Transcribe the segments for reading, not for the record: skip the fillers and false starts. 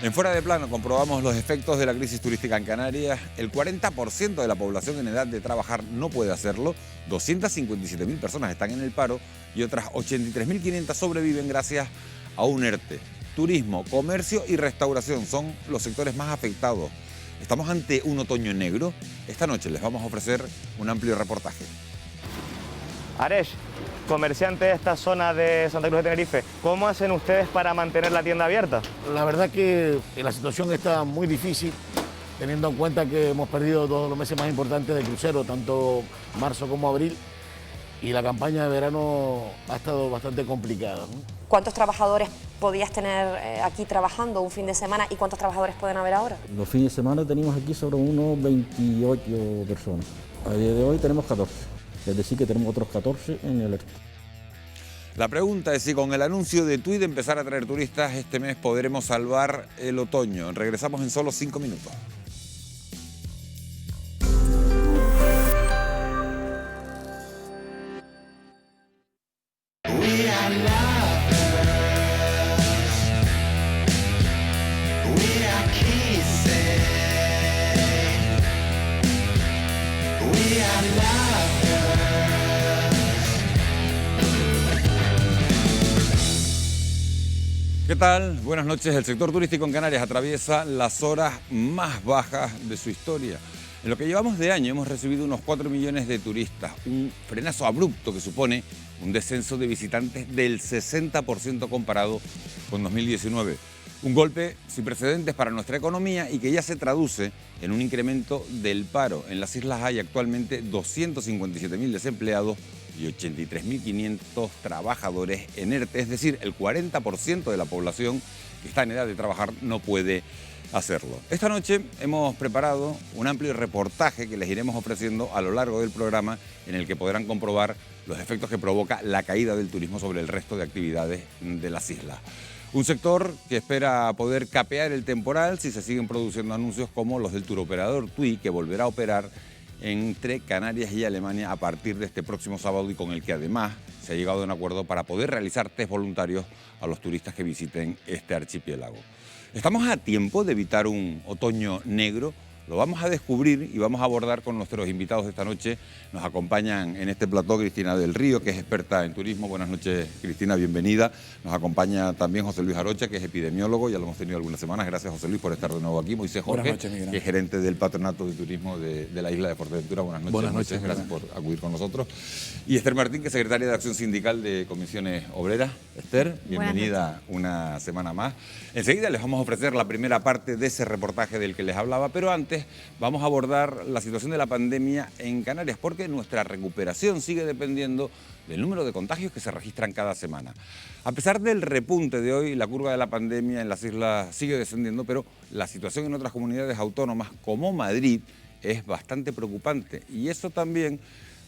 En Fuera de Plano comprobamos los efectos de la crisis turística en Canarias. El 40% de la población en edad de trabajar no puede hacerlo. 257.000 personas están en el paro y otras 83.500 sobreviven gracias a un ERTE. Turismo, comercio y restauración son los sectores más afectados. ¿Estamos ante un otoño negro? Esta noche les vamos a ofrecer un amplio reportaje. Aresh, comerciante de esta zona de Santa Cruz de Tenerife, ¿cómo hacen ustedes para mantener la tienda abierta? La verdad que la situación está muy difícil, teniendo en cuenta que hemos perdido todos los meses más importantes de crucero, tanto marzo como abril, y la campaña de verano ha estado bastante complicada, ¿no? ¿Cuántos trabajadores podías tener aquí trabajando un fin de semana y cuántos trabajadores pueden haber ahora? Los fines de semana teníamos aquí sobre unos 28 personas. A día de hoy tenemos 14, es decir que tenemos otros 14 en el ERTE. La pregunta es si con el anuncio de TUI de empezar a traer turistas este mes podremos salvar el otoño. Regresamos en solo 5 minutos. ¿Qué tal? Buenas noches. El sector turístico en Canarias atraviesa las horas más bajas de su historia. En lo que llevamos de año hemos recibido unos 4 millones de turistas, un frenazo abrupto que supone un descenso de visitantes del 60% comparado con 2019. Un golpe sin precedentes para nuestra economía y que ya se traduce en un incremento del paro. En las islas hay actualmente 257.000 desempleados y 83.500 trabajadores en ERTE, es decir, el 40% de la población que está en edad de trabajar no puede hacerlo. Esta noche hemos preparado un amplio reportaje que les iremos ofreciendo a lo largo del programa, en el que podrán comprobar los efectos que provoca la caída del turismo sobre el resto de actividades de las islas. Un sector que espera poder capear el temporal si se siguen produciendo anuncios como los del turoperador TUI, que volverá a operar entre Canarias y Alemania a partir de este próximo sábado y con el que además se ha llegado a un acuerdo para poder realizar test voluntarios a los turistas que visiten este archipiélago. ¿Estamos a tiempo de evitar un otoño negro? Lo vamos a descubrir y vamos a abordar con nuestros invitados de esta noche. Nos acompañan en este plató Cristina del Río, que es experta en turismo. Buenas noches, Cristina, bienvenida. Nos acompaña también José Luis Arocha, que es epidemiólogo, ya lo hemos tenido algunas semanas. Gracias, José Luis, por estar de nuevo aquí. Moisés Jorge, que es gerente del Patronato de Turismo de la isla de Fuerteventura. Buenas noches. Buenas noches. Gracias por acudir con nosotros. Y Esther Martín, que es secretaria de Acción Sindical de Comisiones Obreras. Esther, bienvenida una semana más. Enseguida les vamos a ofrecer la primera parte de ese reportaje del que les hablaba, pero antes vamos a abordar la situación de la pandemia en Canarias, porque nuestra recuperación sigue dependiendo del número de contagios que se registran cada semana. A pesar del repunte de hoy, la curva de la pandemia en las islas sigue descendiendo, pero la situación en otras comunidades autónomas como Madrid es bastante preocupante. Y eso también,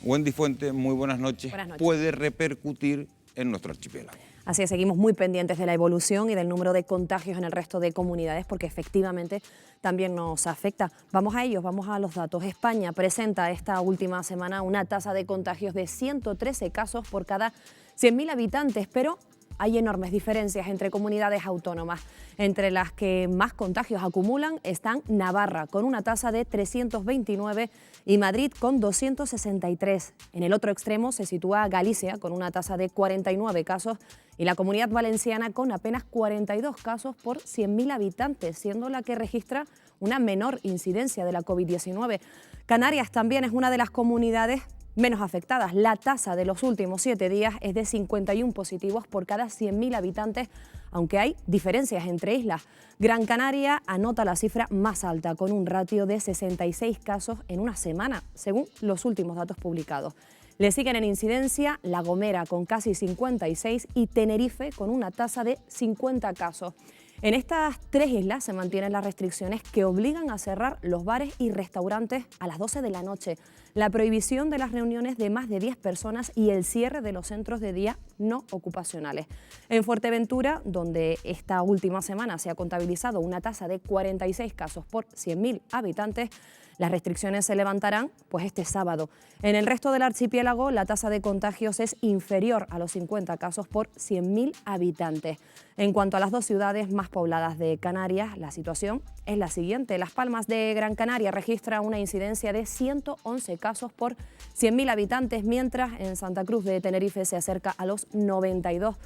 Wendy Fuente, muy buenas noches, puede repercutir en nuestro archipiélago. Así es, seguimos muy pendientes de la evolución y del número de contagios en el resto de comunidades, porque efectivamente también nos afecta. Vamos a ellos, vamos a los datos. España presenta esta última semana una tasa de contagios de 113 casos por cada 100.000 habitantes, pero hay enormes diferencias entre comunidades autónomas. Entre las que más contagios acumulan están Navarra, con una tasa de 329, y Madrid, con 263. En el otro extremo se sitúa Galicia, con una tasa de 49 casos, y la Comunidad Valenciana, con apenas 42 casos por 100.000 habitantes, siendo la que registra una menor incidencia de la COVID-19. Canarias también es una de las comunidades menos afectadas. La tasa de los últimos 7 días es de 51 positivos por cada 100.000 habitantes, aunque hay diferencias entre islas. Gran Canaria anota la cifra más alta, con un ratio de 66 casos en una semana, según los últimos datos publicados. Le siguen en incidencia La Gomera, con casi 56, y Tenerife, con una tasa de 50 casos. En estas 3 islas se mantienen las restricciones que obligan a cerrar los bares y restaurantes a las 12 de la noche, la prohibición de las reuniones de más de 10 personas y el cierre de los centros de día no ocupacionales. En Fuerteventura, donde esta última semana se ha contabilizado una tasa de 46 casos por 100.000 habitantes, las restricciones se levantarán pues este sábado. En el resto del archipiélago, la tasa de contagios es inferior a los 50 casos por 100.000 habitantes. En cuanto a las 2 ciudades más más pobladas de Canarias, la situación es la siguiente. Las Palmas de Gran Canaria registra una incidencia de 111 casos por 100.000 habitantes, mientras en Santa Cruz de Tenerife se acerca a los 92.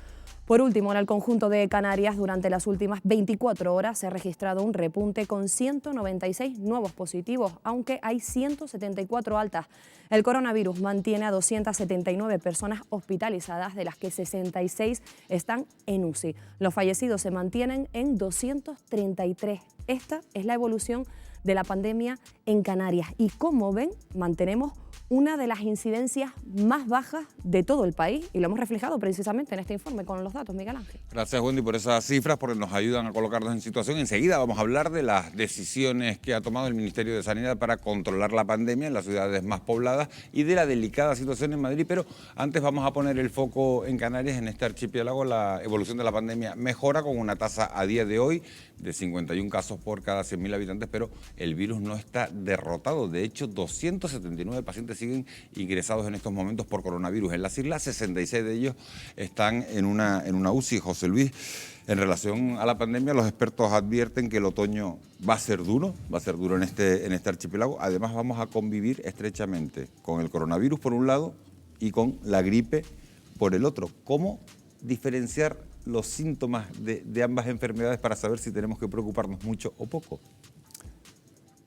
Por último, en el conjunto de Canarias, durante las últimas 24 horas se ha registrado un repunte con 196 nuevos positivos, aunque hay 174 altas. El coronavirus mantiene a 279 personas hospitalizadas, de las que 66 están en UCI. Los fallecidos se mantienen en 233. Esta es la evolución de la pandemia en Canarias y, como ven, mantenemos una de las incidencias más bajas de todo el país, y lo hemos reflejado precisamente en este informe con los datos, Miguel Ángel. Gracias, Wendy, por esas cifras, porque nos ayudan a colocarnos en situación. Enseguida vamos a hablar de las decisiones que ha tomado el Ministerio de Sanidad para controlar la pandemia en las ciudades más pobladas y de la delicada situación en Madrid, pero antes vamos a poner el foco en Canarias, en este archipiélago. La evolución de la pandemia mejora con una tasa a día de hoy de 51 casos por cada 100.000 habitantes, pero el virus no está derrotado. De hecho, 279 pacientes siguen ingresados en estos momentos por coronavirus en las islas, 66 de ellos están en una UCI. José Luis, en relación a la pandemia, los expertos advierten que el otoño va a ser duro en este archipiélago. Además, vamos a convivir estrechamente con el coronavirus por un lado y con la gripe por el otro. ¿Cómo diferenciar los síntomas de ambas enfermedades para saber si tenemos que preocuparnos mucho o poco?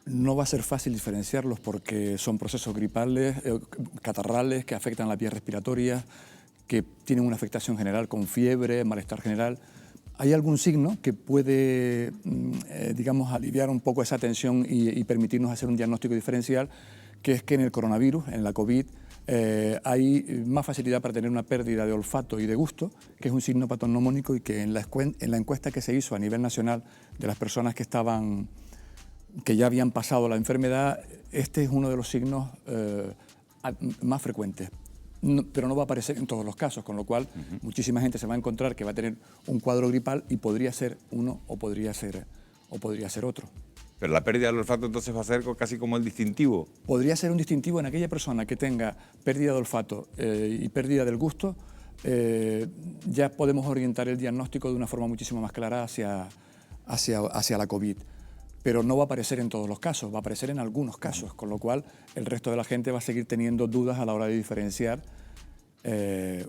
No va a ser fácil diferenciarlos porque son procesos gripales, catarrales, que afectan las vías respiratorias, que tienen una afectación general con fiebre, malestar general. ¿Hay algún signo que puede, digamos, aliviar un poco esa tensión y permitirnos hacer un diagnóstico diferencial? Que es que en el coronavirus, en la COVID, hay más facilidad para tener una pérdida de olfato y de gusto, que es un signo patognomónico, y que en la encuesta que se hizo a nivel nacional de las personas que ya habían pasado la enfermedad, este es uno de los signos más frecuentes. Pero no va a aparecer en todos los casos, con lo cual muchísima gente se va a encontrar que va a tener un cuadro gripal y podría ser uno o podría ser otro. Pero la pérdida del olfato entonces va a ser casi como el distintivo. Podría ser un distintivo en aquella persona que tenga pérdida de olfato y pérdida del gusto. Ya podemos orientar el diagnóstico de una forma muchísimo más clara hacia la COVID. Pero no va a aparecer en todos los casos, va a aparecer en algunos casos, con lo cual el resto de la gente va a seguir teniendo dudas a la hora de diferenciar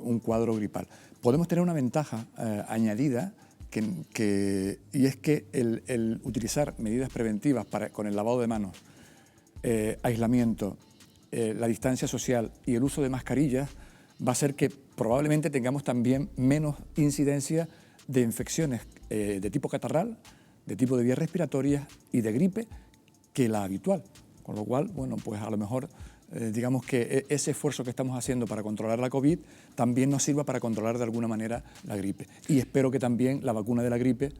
un cuadro gripal. Podemos tener una ventaja añadida, y es que el utilizar medidas preventivas con el lavado de manos, aislamiento, la distancia social y el uso de mascarillas va a hacer que probablemente tengamos también menos incidencia de infecciones de tipo catarral, de tipo de vías respiratorias y de gripe que la habitual. Con lo cual, bueno, pues a lo mejor digamos que ese esfuerzo que estamos haciendo para controlar la COVID también nos sirva para controlar de alguna manera la gripe. Y espero que también la vacuna de la gripe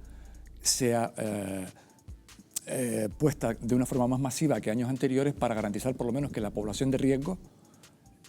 sea puesta de una forma más masiva que años anteriores para garantizar por lo menos que la población de riesgo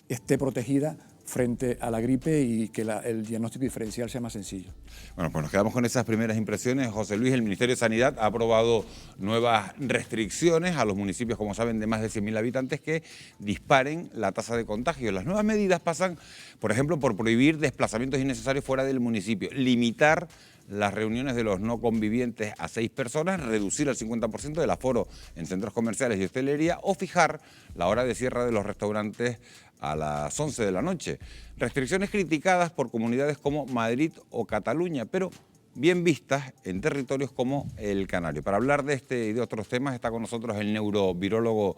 esté protegida frente a la gripe y que el diagnóstico diferencial sea más sencillo. Bueno, pues nos quedamos con esas primeras impresiones. José Luis, el Ministerio de Sanidad ha aprobado nuevas restricciones a los municipios, como saben, de más de 100.000 habitantes que disparen la tasa de contagio. Las nuevas medidas pasan, por ejemplo, por prohibir desplazamientos innecesarios fuera del municipio, limitar las reuniones de los no convivientes a 6 personas, reducir al 50% del aforo en centros comerciales y hostelería o fijar la hora de cierre de los restaurantes a las 11 de la noche. Restricciones criticadas por comunidades como Madrid o Cataluña, pero bien vistas en territorios como el Canario. Para hablar de este y de otros temas está con nosotros el neurovirólogo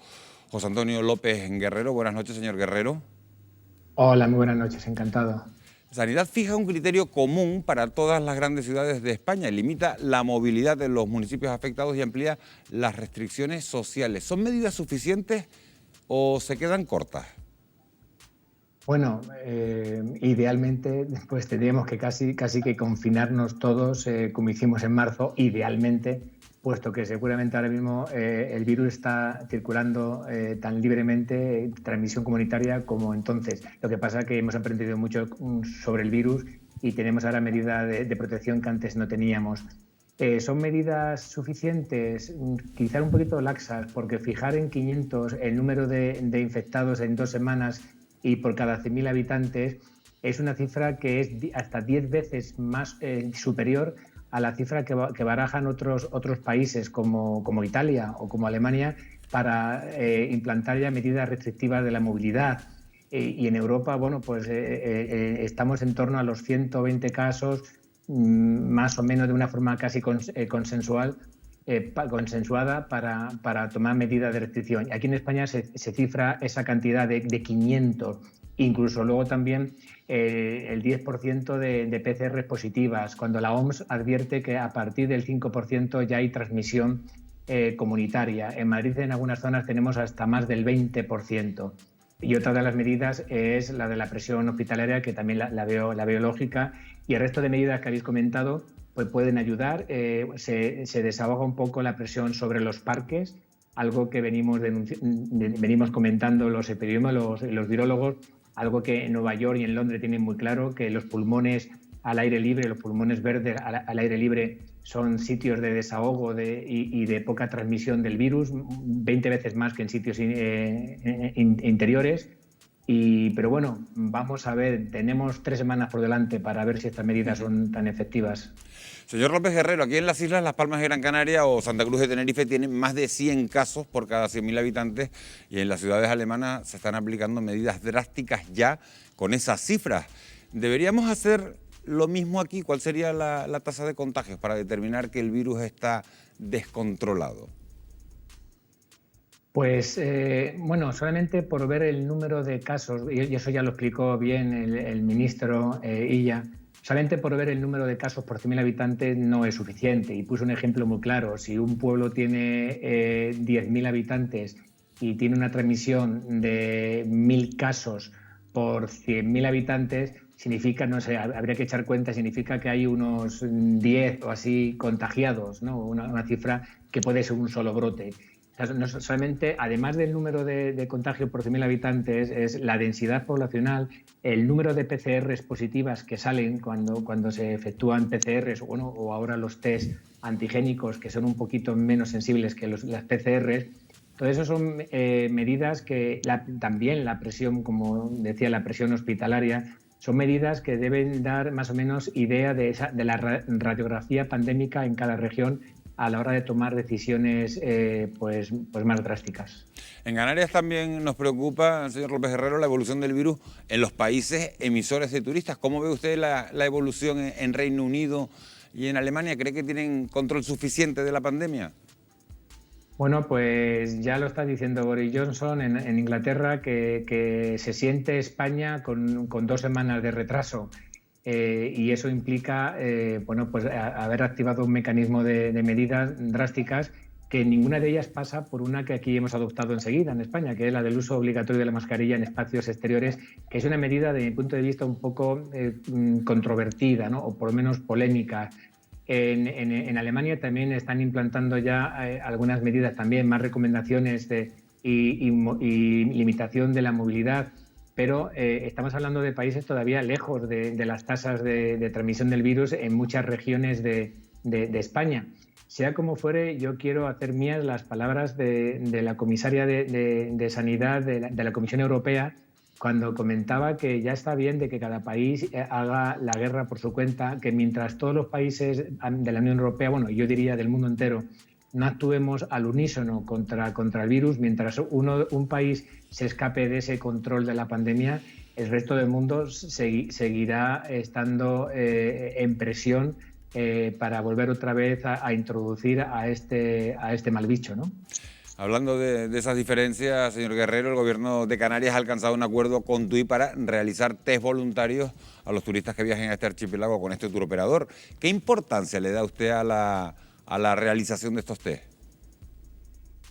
José Antonio López Guerrero. Buenas noches, señor Guerrero. Hola, muy buenas noches, encantado. Sanidad fija un criterio común para todas las grandes ciudades de España, limita la movilidad de los municipios afectados y amplía las restricciones sociales. ¿Son medidas suficientes o se quedan cortas? Bueno, idealmente pues tendríamos que casi que confinarnos todos como hicimos en marzo, idealmente, puesto que seguramente ahora mismo el virus está circulando tan libremente, transmisión comunitaria como entonces. Lo que pasa es que hemos aprendido mucho sobre el virus y tenemos ahora medidas de protección que antes no teníamos. ¿Son medidas suficientes? Quizá un poquito laxas, porque fijar en 500 el número de infectados en 2 semanas y por cada 100.000 habitantes es una cifra que es hasta 10 veces más superior a la cifra que barajan otros países como Italia o como Alemania para implantar ya medidas restrictivas de la movilidad. Y en Europa, bueno, pues estamos en torno a los 120 casos, más o menos de una forma casi consensuada para tomar medidas de restricción. Y aquí en España se cifra esa cantidad de 500, incluso luego también el 10% de PCR positivas, cuando la OMS advierte que a partir del 5% ya hay transmisión comunitaria. En Madrid, en algunas zonas, tenemos hasta más del 20%. Y otra de las medidas es la de la presión hospitalaria, que también la veo lógica. Y el resto de medidas que habéis comentado pues pueden ayudar. Se desahoga un poco la presión sobre los parques, algo que venimos comentando los epidemiólogos y los virólogos, algo que en Nueva York y en Londres tienen muy claro, que los pulmones al aire libre, los pulmones verdes al aire libre son sitios de desahogo y de poca transmisión del virus, 20 veces más que en sitios interiores. Pero bueno, vamos a ver, tenemos 3 semanas por delante para ver si estas medidas son tan efectivas. Señor López Guerrero, aquí en las islas Las Palmas de Gran Canaria o Santa Cruz de Tenerife tienen más de 100 casos por cada 100.000 habitantes y en las ciudades alemanas se están aplicando medidas drásticas ya con esas cifras. ¿Deberíamos hacer lo mismo aquí? ¿Cuál sería la tasa de contagios para determinar que el virus está descontrolado? Pues bueno, solamente por ver el número de casos, y eso ya lo explicó bien el ministro Illa, solamente por ver el número de casos por 100.000 habitantes no es suficiente. Y puso un ejemplo muy claro: si un pueblo tiene 10.000 habitantes y tiene una transmisión de 1.000 casos por 100.000 habitantes, significa, no sé, habría que echar cuenta, significa que hay unos 10 o así contagiados, ¿no? Una cifra que puede ser un solo brote. No solamente, además del número de contagios por 100.000 habitantes, es la densidad poblacional, el número de PCRs positivas que salen cuando se efectúan PCRs, o ahora los test antigénicos, que son un poquito menos sensibles que las PCRs. Todo eso son medidas que también la presión, como decía, la presión hospitalaria, son medidas que deben dar más o menos idea de la radiografía pandémica en cada región a la hora de tomar decisiones pues más drásticas. En Canarias también nos preocupa, señor López Guerrero, la evolución del virus en los países emisores de turistas. ¿Cómo ve usted la evolución en Reino Unido y en Alemania? ¿Cree que tienen control suficiente de la pandemia? Bueno, pues ya lo está diciendo Boris Johnson en Inglaterra, que se siente España con 2 semanas de retraso. Y eso implica pues haber activado un mecanismo de medidas drásticas, que ninguna de ellas pasa por una que aquí hemos adoptado enseguida en España, que es la del uso obligatorio de la mascarilla en espacios exteriores, que es una medida, de mi punto de vista, un poco controvertida, ¿no? O por lo menos polémica. En Alemania también están implantando ya algunas medidas, también más recomendaciones y limitación de la movilidad. Pero estamos hablando de países todavía lejos de las tasas de transmisión del virus en muchas regiones de España. Sea como fuere, yo quiero hacer mías las palabras de la comisaria de Sanidad de la Comisión Europea, cuando comentaba que ya está bien de que cada país haga la guerra por su cuenta, que mientras todos los países de la Unión Europea, bueno, yo diría del mundo entero, no actuemos al unísono contra el virus, mientras un país se escape de ese control de la pandemia, el resto del mundo seguirá estando en presión para volver otra vez a introducir a este mal bicho, ¿no? Hablando de esas diferencias, señor Guerrero, el Gobierno de Canarias ha alcanzado un acuerdo con TUI para realizar test voluntarios a los turistas que viajen a este archipiélago con este turoperador. ¿Qué importancia le da usted a la realización de estos test?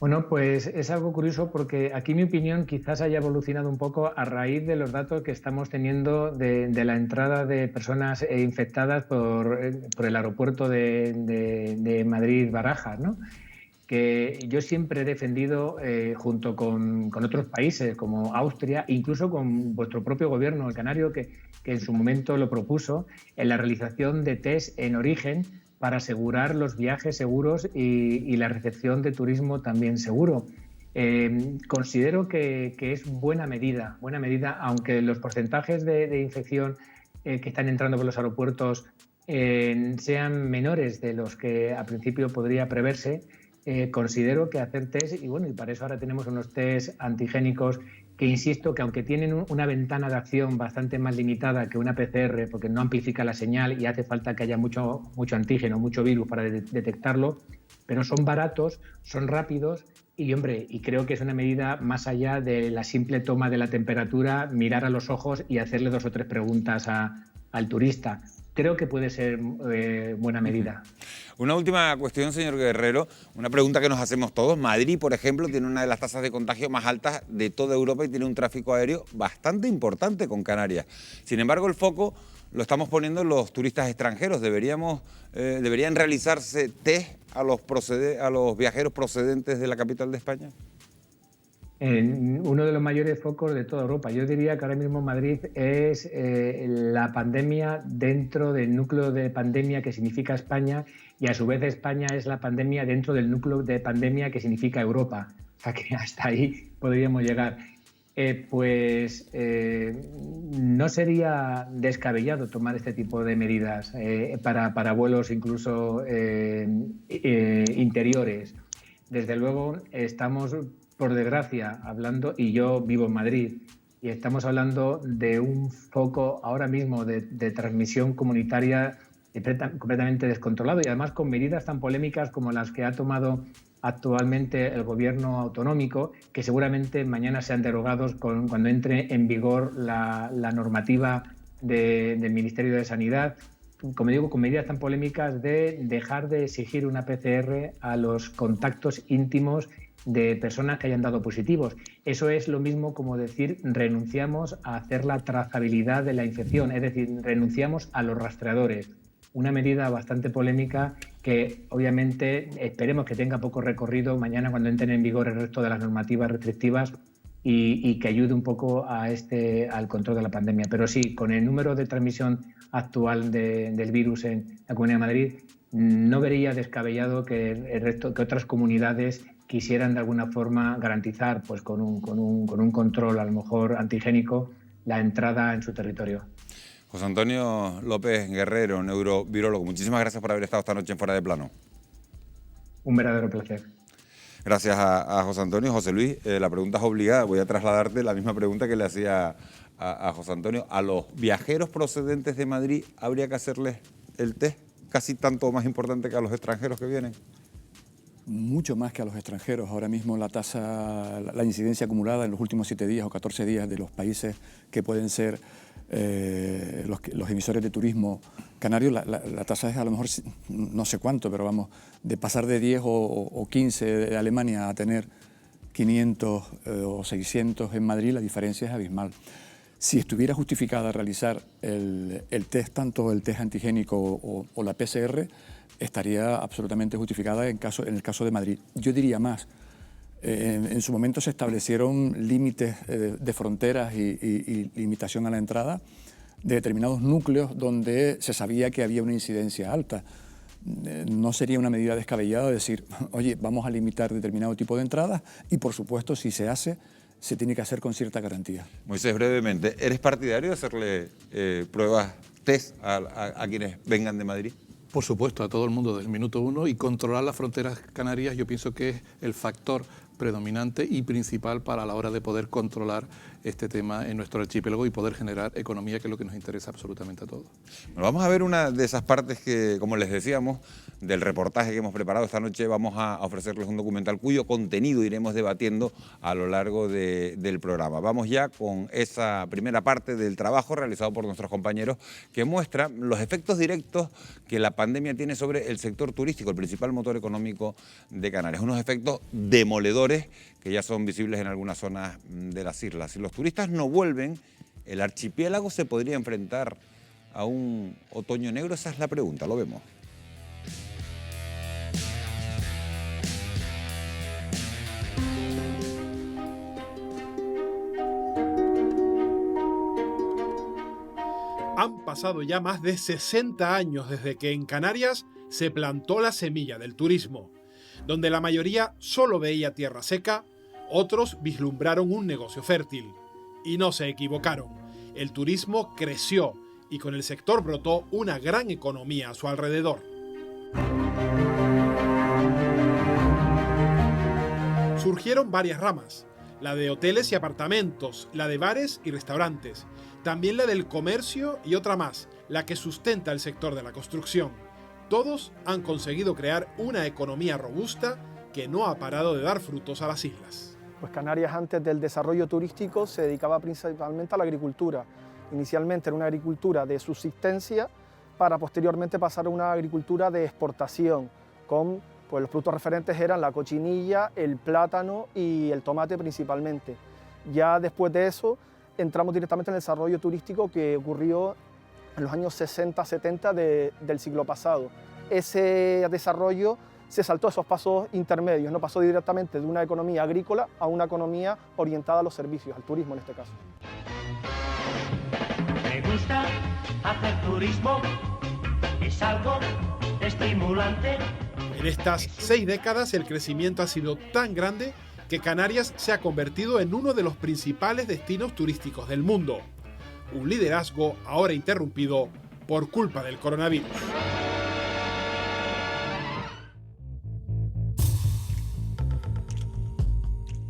Bueno, pues es algo curioso, porque aquí mi opinión quizás haya evolucionado un poco a raíz de los datos que estamos teniendo de la entrada de personas infectadas por el aeropuerto de Madrid-Barajas, ¿no? Que yo siempre he defendido, junto con otros países como Austria, incluso con vuestro propio gobierno, el canario, que en su momento lo propuso, en la realización de test en origen para asegurar los viajes seguros y la recepción de turismo también seguro. Considero que es buena medida, aunque los porcentajes de infección que están entrando por los aeropuertos sean menores de los que a principio podría preverse, considero que hacer test, y bueno, y para eso ahora tenemos unos test antigénicos que, insisto, que aunque tienen una ventana de acción bastante más limitada que una PCR, porque no amplifica la señal y hace falta que haya mucho antígeno, mucho virus para detectarlo, pero son baratos, son rápidos y, hombre, y creo que es una medida más allá de la simple toma de la temperatura, mirar a los ojos y hacerle 2 o 3 preguntas al turista. Creo que puede ser buena medida. Una última cuestión, señor Guerrero, una pregunta que nos hacemos todos. Madrid, por ejemplo, tiene una de las tasas de contagio más altas de toda Europa y tiene un tráfico aéreo bastante importante con Canarias. Sin embargo, el foco lo estamos poniendo en los turistas extranjeros. ¿Deberían realizarse test a los viajeros procedentes de la capital de España? Uno de los mayores focos de toda Europa. Yo diría que ahora mismo Madrid es la pandemia dentro del núcleo de pandemia que significa España, y a su vez España es la pandemia dentro del núcleo de pandemia que significa Europa. O sea que hasta ahí podríamos llegar. No sería descabellado tomar este tipo de medidas para vuelos incluso interiores. Desde luego estamos, por desgracia, hablando, y yo vivo en Madrid, y estamos hablando de un foco ahora mismo de transmisión comunitaria completamente descontrolado, y además con medidas tan polémicas como las que ha tomado actualmente el gobierno autonómico, que seguramente mañana sean derogados cuando entre en vigor la normativa del Ministerio de Sanidad. Como digo, con medidas tan polémicas de dejar de exigir una PCR a los contactos íntimos de personas que hayan dado positivos. Eso es lo mismo como decir renunciamos a hacer la trazabilidad de la infección, es decir, renunciamos a los rastreadores. Una medida bastante polémica que obviamente esperemos que tenga poco recorrido mañana cuando entren en vigor el resto de las normativas restrictivas y que ayude un poco al control de la pandemia. Pero sí, con el número de transmisión actual del virus en la Comunidad de Madrid, no vería descabellado que otras comunidades quisieran de alguna forma garantizar, pues con un control a lo mejor antigénico, la entrada en su territorio. José Antonio López Guerrero, neurovirólogo, muchísimas gracias por haber estado esta noche en Fuera de Plano. Un verdadero placer. Gracias a José Antonio. José Luis, la pregunta es obligada. Voy a trasladarte la misma pregunta que le hacía a José Antonio. ¿A los viajeros procedentes de Madrid habría que hacerles el test casi tanto más importante que a los extranjeros que vienen? Mucho más que a los extranjeros. Ahora mismo la incidencia acumulada en los últimos 7 días o 14 días de los países que pueden ser los emisores de turismo canarios, la tasa es a lo mejor no sé cuánto, pero vamos, de pasar de 10 o 15 de Alemania a tener 500 o 600 en Madrid, la diferencia es abismal. Si estuviera justificada realizar el test, tanto el test antigénico o la PCR, estaría absolutamente justificada en el caso de Madrid. Yo diría más. En su momento se establecieron límites de fronteras y limitación a la entrada de determinados núcleos donde se sabía que había una incidencia alta. No sería una medida descabellada decir, oye, vamos a limitar determinado tipo de entradas y, por supuesto, si se hace, se tiene que hacer con cierta garantía. Moisés, brevemente, ¿eres partidario de hacerle pruebas, test a quienes vengan de Madrid? Por supuesto, a todo el mundo desde el minuto 1, y controlar las fronteras canarias yo pienso que es el factor predominante y principal para la hora de poder controlar este tema en nuestro archipiélago y poder generar economía, que es lo que nos interesa absolutamente a todos. Bueno, vamos a ver una de esas partes que, como les decíamos, del reportaje que hemos preparado esta noche. Vamos a ofrecerles un documental cuyo contenido iremos debatiendo a lo largo del programa. Vamos ya con esa primera parte del trabajo realizado por nuestros compañeros que muestra los efectos directos que la pandemia tiene sobre el sector turístico, el principal motor económico de Canarias. Unos efectos demoledores que ya son visibles en algunas zonas de las islas. Si los turistas no vuelven, ¿el archipiélago se podría enfrentar a un otoño negro? Esa es la pregunta, lo vemos. Han pasado ya más de 60 años desde que en Canarias se plantó la semilla del turismo. Donde la mayoría solo veía tierra seca, otros vislumbraron un negocio fértil. Y no se equivocaron. El turismo creció y con el sector brotó una gran economía a su alrededor. Surgieron varias ramas, la de hoteles y apartamentos, la de bares y restaurantes, también la del comercio y otra más, la que sustenta el sector de la construcción. Todos han conseguido crear una economía robusta que no ha parado de dar frutos a las islas. Pues Canarias antes del desarrollo turístico se dedicaba principalmente a la agricultura. Inicialmente era una agricultura de subsistencia para posteriormente pasar a una agricultura de exportación, con pues, los productos referentes eran la cochinilla, el plátano y el tomate principalmente. Ya después de eso entramos directamente en el desarrollo turístico que ocurrió en los años 60-70 del siglo pasado. Ese desarrollo se saltó esos pasos intermedios, no pasó directamente de una economía agrícola a una economía orientada a los servicios, al turismo en este caso. Me gusta hacer turismo, es algo estimulante. En estas 6 décadas el crecimiento ha sido tan grande que Canarias se ha convertido en uno de los principales destinos turísticos del mundo. Un liderazgo ahora interrumpido por culpa del coronavirus.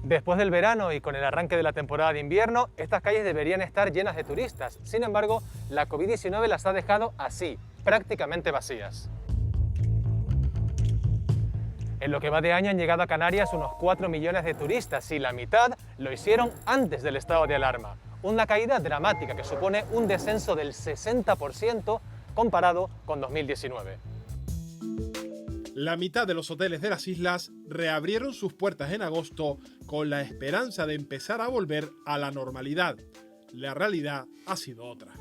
Después del verano y con el arranque de la temporada de invierno, estas calles deberían estar llenas de turistas. Sin embargo, la COVID-19 las ha dejado así, prácticamente vacías. En lo que va de año han llegado a Canarias unos 4 millones de turistas y la mitad lo hicieron antes del estado de alarma. Una caída dramática que supone un descenso del 60% comparado con 2019. La mitad de los hoteles de las islas reabrieron sus puertas en agosto con la esperanza de empezar a volver a la normalidad. La realidad ha sido otra.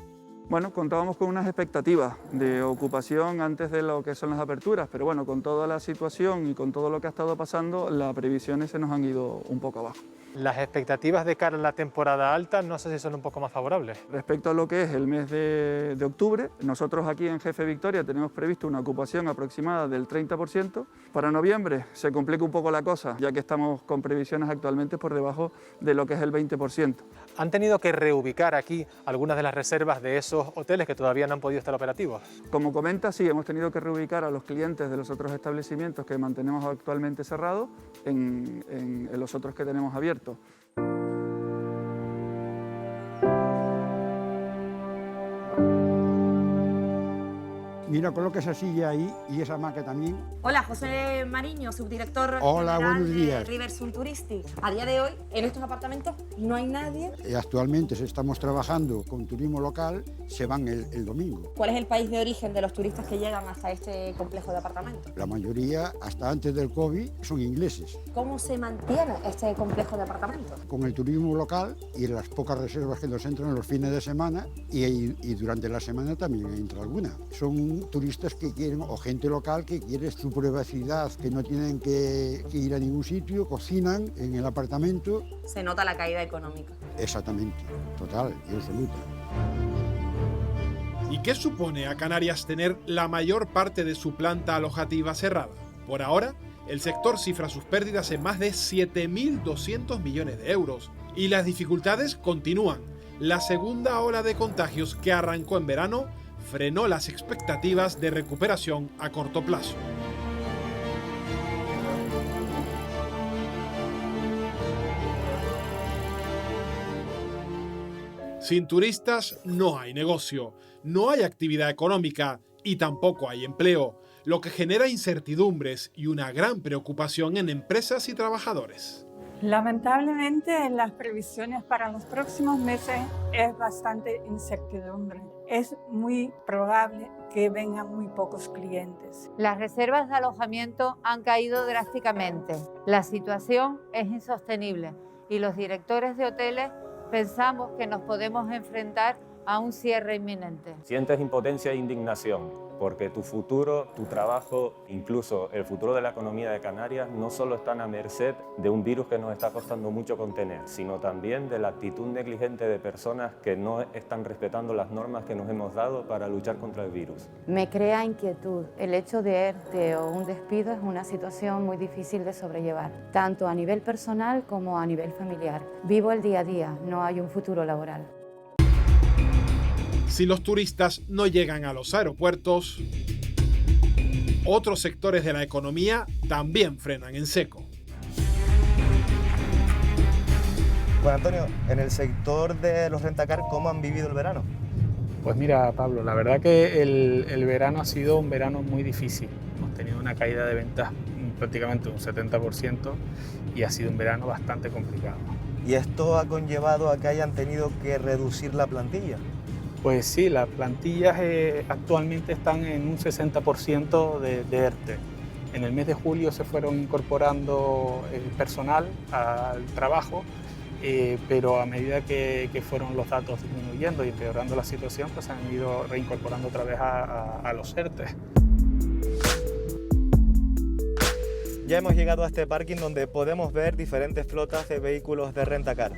Bueno, contábamos con unas expectativas de ocupación antes de lo que son las aperturas, pero bueno, con toda la situación y con todo lo que ha estado pasando, las previsiones se nos han ido un poco abajo. Las expectativas de cara a la temporada alta no sé si son un poco más favorables. Respecto a lo que es el mes de octubre, nosotros aquí en Jefe Victoria tenemos previsto una ocupación aproximada del 30%. Para noviembre se complica un poco la cosa, ya que estamos con previsiones actualmente por debajo de lo que es el 20%. ¿Han tenido que reubicar aquí algunas de las reservas de esos hoteles que todavía no han podido estar operativos? Como comenta, sí, hemos tenido que reubicar a los clientes de los otros establecimientos que mantenemos actualmente cerrados en los otros que tenemos abiertos. Mira, coloca esa silla ahí y esa hamaca también. Hola, José Mariño, subdirector Hola, general buenos días. de Riversun Touristic. A día de hoy, en estos apartamentos no hay nadie. Actualmente estamos trabajando con turismo local, se van el domingo. ¿Cuál es el país de origen de los turistas que llegan hasta este complejo de apartamentos? La mayoría, hasta antes del COVID, son ingleses. ¿Cómo se mantiene este complejo de apartamentos? Con el turismo local y las pocas reservas que nos entran los fines de semana y durante la semana también entra alguna. Son turistas que quieren, o gente local que quiere su privacidad, que no tienen que ir a ningún sitio, cocinan en el apartamento. Se nota la caída económica. Exactamente, total y absoluta. ¿Y qué supone a Canarias tener la mayor parte de su planta alojativa cerrada? Por ahora, el sector cifra sus pérdidas en más de 7.200 millones de euros. Y las dificultades continúan. La segunda ola de contagios que arrancó en verano frenó las expectativas de recuperación a corto plazo. Sin turistas no hay negocio, no hay actividad económica y tampoco hay empleo, lo que genera incertidumbres y una gran preocupación en empresas y trabajadores. Lamentablemente, las previsiones para los próximos meses es bastante incertidumbre. Es muy probable que vengan muy pocos clientes. Las reservas de alojamiento han caído drásticamente. La situación es insostenible y los directores de hoteles pensamos que nos podemos enfrentar a un cierre inminente. Sientes impotencia e indignación porque tu futuro, tu trabajo, incluso el futuro de la economía de Canarias no solo están a merced de un virus que nos está costando mucho contener, sino también de la actitud negligente de personas que no están respetando las normas que nos hemos dado para luchar contra el virus. Me crea inquietud. El hecho de ERTE o un despido es una situación muy difícil de sobrellevar, tanto a nivel personal como a nivel familiar. Vivo el día a día, no hay un futuro laboral. Si los turistas no llegan a los aeropuertos, otros sectores de la economía también frenan en seco. Bueno, Antonio, en el sector de los rentacar, ¿cómo han vivido el verano? Pues mira, Pablo, la verdad que el verano ha sido un verano muy difícil. Hemos tenido una caída de ventas prácticamente un 70% y ha sido un verano bastante complicado. ¿Y esto ha conllevado a que hayan tenido que reducir la plantilla? Pues sí, las plantillas actualmente están en un 60% de ERTE. En el mes de julio se fueron incorporando personal al trabajo, pero a medida que fueron los datos disminuyendo y empeorando la situación, pues han ido reincorporando otra vez a los ERTE. Ya hemos llegado a este parking donde podemos ver diferentes flotas de vehículos de rentacar.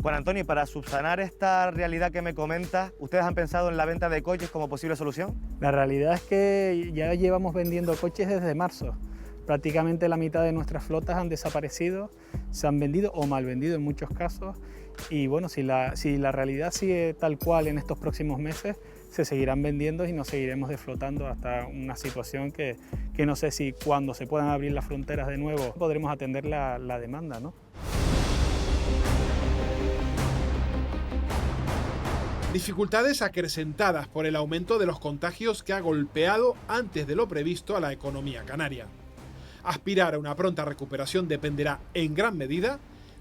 Bueno, Antonio, para subsanar esta realidad que me comentas, ¿ustedes han pensado en la venta de coches como posible solución? La realidad es que ya llevamos vendiendo coches desde marzo. Prácticamente la mitad de nuestras flotas han desaparecido, se han vendido o mal vendido en muchos casos. Y bueno, si la realidad sigue tal cual en estos próximos meses, se seguirán vendiendo y nos seguiremos desflotando hasta una situación que no sé si cuando se puedan abrir las fronteras de nuevo podremos atender la demanda, ¿no? Dificultades acrecentadas por el aumento de los contagios que ha golpeado antes de lo previsto a la economía canaria. Aspirar a una pronta recuperación dependerá en gran medida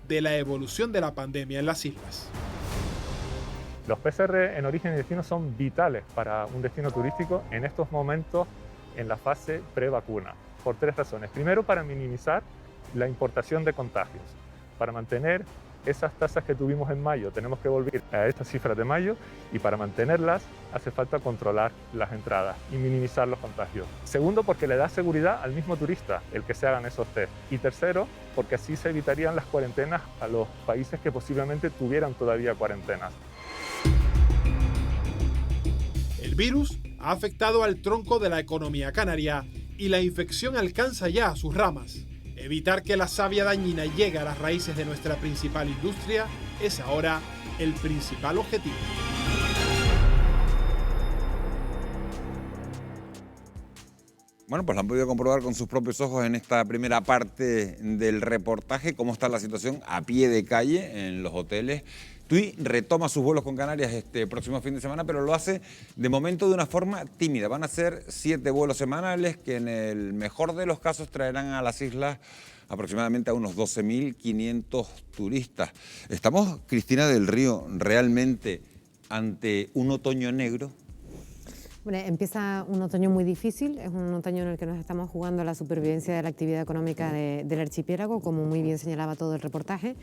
de la evolución de la pandemia en las islas. Los PCR en origen y destino son vitales para un destino turístico en estos momentos en la fase pre-vacuna, por tres razones. Primero, para minimizar la importación de contagios. Para mantener esas tasas que tuvimos en mayo, tenemos que volver a estas cifras de mayo, y para mantenerlas hace falta controlar las entradas y minimizar los contagios. Segundo, porque le da seguridad al mismo turista el que se hagan esos test. Y tercero, porque así se evitarían las cuarentenas a los países que posiblemente tuvieran todavía cuarentenas. El virus ha afectado al tronco de la economía canaria y la infección alcanza ya a sus ramas. Evitar que la savia dañina llegue a las raíces de nuestra principal industria es ahora el principal objetivo. Bueno, pues lo han podido comprobar con sus propios ojos en esta primera parte del reportaje, cómo está la situación a pie de calle en los hoteles. TUI retoma sus vuelos con Canarias este próximo fin de semana, pero lo hace de momento de una forma tímida. Van a ser 7 vuelos semanales que en el mejor de los casos traerán a las islas aproximadamente a unos 12.500 turistas. ¿Estamos, Cristina del Río, realmente ante un otoño negro? Bueno, empieza un otoño muy difícil, es un otoño en el que nos estamos jugando la supervivencia de la actividad económica del archipiélago, como muy bien señalaba todo el reportaje,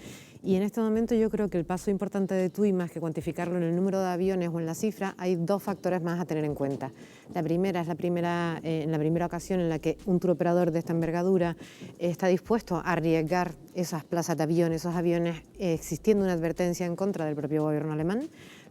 y en este momento yo creo que el paso importante de TUI, más que cuantificarlo en el número de aviones o en la cifra, hay dos factores más a tener en cuenta. La primera es la primera ocasión en la que un turoperador de esta envergadura está dispuesto a arriesgar esas plazas de aviones, esos aviones, existiendo una advertencia en contra del propio gobierno alemán,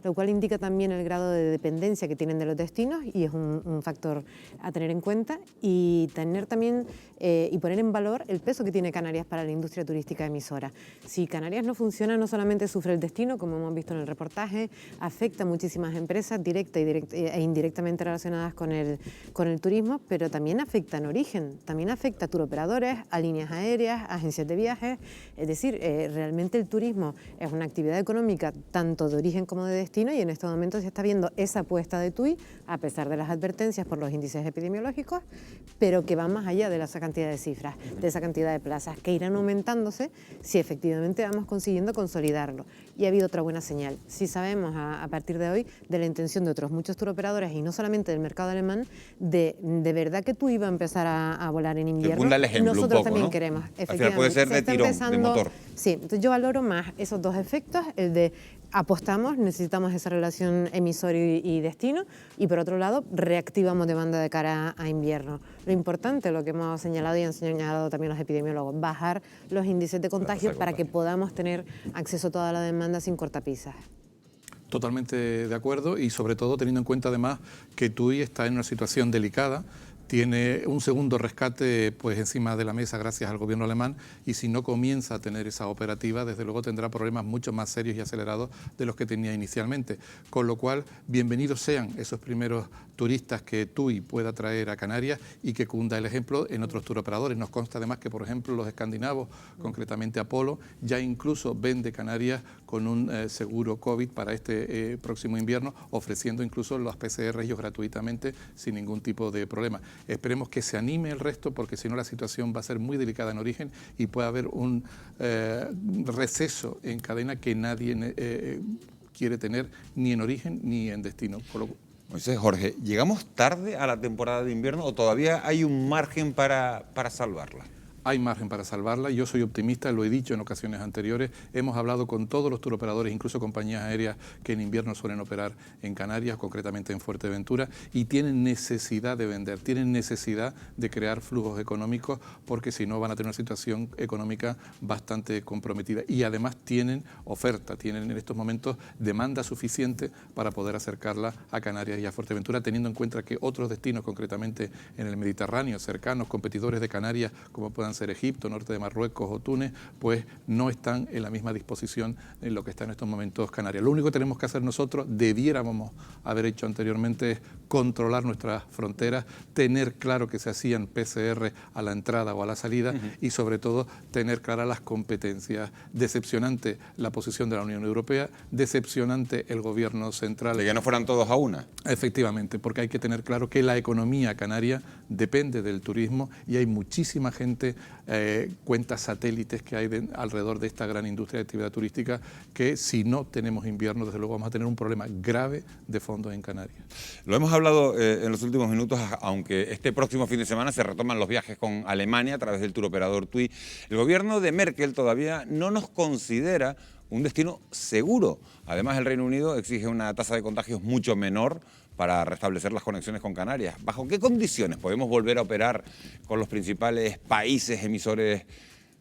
lo cual indica también el grado de dependencia que tienen de los destinos y es un factor a tener en cuenta, y tener también y poner en valor el peso que tiene Canarias para la industria turística emisora. Si Canarias no funciona, no solamente sufre el destino, como hemos visto en el reportaje, afecta a muchísimas empresas directa e indirectamente relacionadas con el turismo, pero también afecta en origen, también afecta a turoperadores, a líneas aéreas, a agencias de viajes. Es decir, realmente el turismo es una actividad económica tanto de origen como de destino, y en estos momentos se está viendo esa apuesta de TUI, a pesar de las advertencias por los índices epidemiológicos, pero que va más allá de esa cantidad de cifras, de esa cantidad de plazas, que irán aumentándose si efectivamente vamos consiguiendo consolidarlo. Y ha habido otra buena señal. Si sabemos a partir de hoy de la intención de otros muchos turoperadores, y no solamente del mercado alemán, de verdad que TUI va a empezar a volar en invierno. El ejemplo, nosotros un poco, también ¿no? queremos. Al final puede ser de tirón, de motor. Sí, entonces yo valoro más esos dos efectos, el de apostamos, necesitamos esa relación emisor y destino, y por otro lado reactivamos demanda de cara a invierno. Lo importante, lo que hemos señalado y han señalado también los epidemiólogos, bajar los índices de contagio para que podamos tener acceso a toda la demanda sin cortapisas. Totalmente de acuerdo, y sobre todo teniendo en cuenta además que TUI está en una situación delicada tiene un segundo rescate pues encima de la mesa gracias al gobierno alemán, y si no comienza a tener esa operativa, desde luego tendrá problemas mucho más serios y acelerados de los que tenía inicialmente. Con lo cual, bienvenidos sean esos primeros turistas que TUI pueda traer a Canarias y que cunda el ejemplo en otros turoperadores. Nos consta además que, por ejemplo, los escandinavos, concretamente Apolo, ya incluso vende Canarias con un seguro COVID para este próximo invierno, ofreciendo incluso los PCR ellos gratuitamente sin ningún tipo de problema. Esperemos que se anime el resto, porque si no la situación va a ser muy delicada en origen y puede haber un receso en cadena que nadie quiere tener ni en origen ni en destino. Entonces, Jorge, ¿llegamos tarde a la temporada de invierno o todavía hay un margen para salvarla? Hay margen para salvarla. Yo soy optimista, lo he dicho en ocasiones anteriores. Hemos hablado con todos los turoperadores, incluso compañías aéreas que en invierno suelen operar en Canarias, concretamente en Fuerteventura, y tienen necesidad de vender, tienen necesidad de crear flujos económicos, porque si no van a tener una situación económica bastante comprometida. Y además tienen oferta, tienen en estos momentos demanda suficiente para poder acercarla a Canarias y a Fuerteventura, teniendo en cuenta que otros destinos, concretamente en el Mediterráneo, cercanos, competidores de Canarias, como puedan ser Egipto, norte de Marruecos o Túnez, pues no están en la misma disposición en lo que está en estos momentos Canarias. Lo único que tenemos que hacer nosotros, debiéramos haber hecho anteriormente, es controlar nuestras fronteras, tener claro que se hacían PCR a la entrada o a la salida y sobre todo tener claras las competencias. Decepcionante la posición de la Unión Europea, decepcionante el gobierno central. De que no fueran todos a una. Efectivamente, porque hay que tener claro que la economía canaria depende del turismo y hay muchísima gente, cuentas satélites que hay alrededor de esta gran industria de actividad turística, que si no tenemos invierno, desde luego vamos a tener un problema grave de fondos en Canarias. Lo hemos hablado en los últimos minutos, aunque este próximo fin de semana se retoman los viajes con Alemania a través del turoperador TUI. El gobierno de Merkel todavía no nos considera un destino seguro. Además, el Reino Unido exige una tasa de contagios mucho menor para restablecer las conexiones con Canarias. ¿Bajo qué condiciones podemos volver a operar con los principales países emisores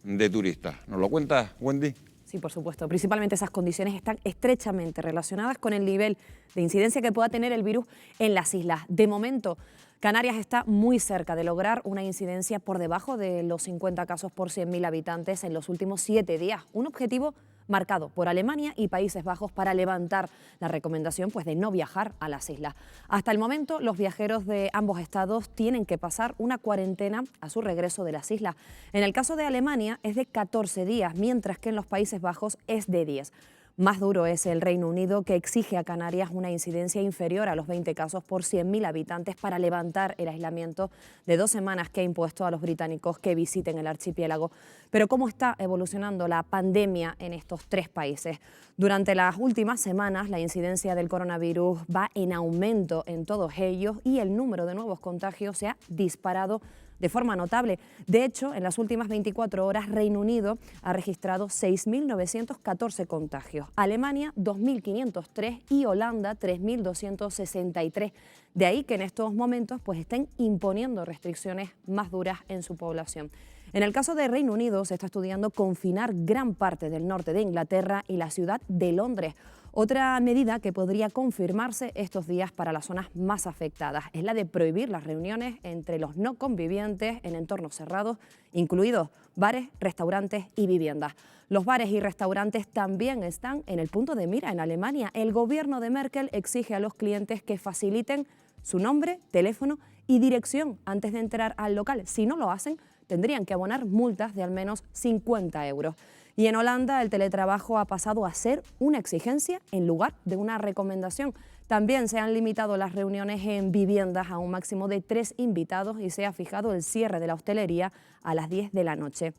de turistas? ¿Nos lo cuenta, Wendy? Sí, por supuesto. Principalmente esas condiciones están estrechamente relacionadas con el nivel de incidencia que pueda tener el virus en las islas. De momento, Canarias está muy cerca de lograr una incidencia por debajo de los 50 casos por 100.000 habitantes en los últimos 7 días. Un objetivo marcado por Alemania y Países Bajos para levantar la recomendación de no viajar a las islas. Hasta el momento, los viajeros de ambos estados tienen que pasar una cuarentena a su regreso de las islas. En el caso de Alemania es de 14 días, mientras que en los Países Bajos es de 10. Más duro es el Reino Unido, que exige a Canarias una incidencia inferior a los 20 casos por 100.000 habitantes para levantar el aislamiento de 2 semanas que ha impuesto a los británicos que visiten el archipiélago. Pero ¿cómo está evolucionando la pandemia en estos 3 países? Durante las últimas semanas, la incidencia del coronavirus va en aumento en todos ellos y el número de nuevos contagios se ha disparado de forma notable. De hecho, en las últimas 24 horas, Reino Unido ha registrado 6.914 contagios, Alemania 2.503 y Holanda 3.263. De ahí que en estos momentos estén imponiendo restricciones más duras en su población. En el caso de Reino Unido, se está estudiando confinar gran parte del norte de Inglaterra y la ciudad de Londres. Otra medida que podría confirmarse estos días para las zonas más afectadas es la de prohibir las reuniones entre los no convivientes en entornos cerrados, incluidos bares, restaurantes y viviendas. Los bares y restaurantes también están en el punto de mira en Alemania. El gobierno de Merkel exige a los clientes que faciliten su nombre, teléfono y dirección antes de entrar al local. Si no lo hacen, tendrían que abonar multas de al menos 50 euros. Y en Holanda el teletrabajo ha pasado a ser una exigencia en lugar de una recomendación. También se han limitado las reuniones en viviendas a un máximo de 3 invitados y se ha fijado el cierre de la hostelería a las 10 de la noche.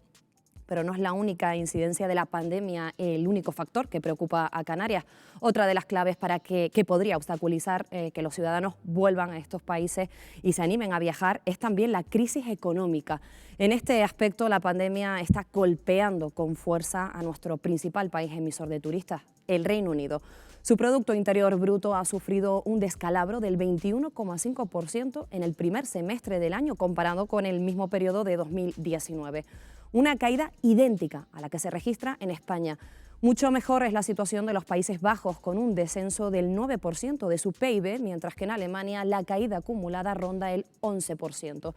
Pero no es la única incidencia de la pandemia el único factor que preocupa a Canarias. Otra de las claves para que podría obstaculizar que los ciudadanos vuelvan a estos países y se animen a viajar es también la crisis económica. En este aspecto, la pandemia está golpeando con fuerza a nuestro principal país emisor de turistas, el Reino Unido. Su Producto Interior Bruto ha sufrido un descalabro del 21,5% en el primer semestre del año, comparado con el mismo periodo de 2019. Una caída idéntica a la que se registra en España. Mucho mejor es la situación de los Países Bajos, con un descenso del 9% de su PIB, mientras que en Alemania la caída acumulada ronda el 11%.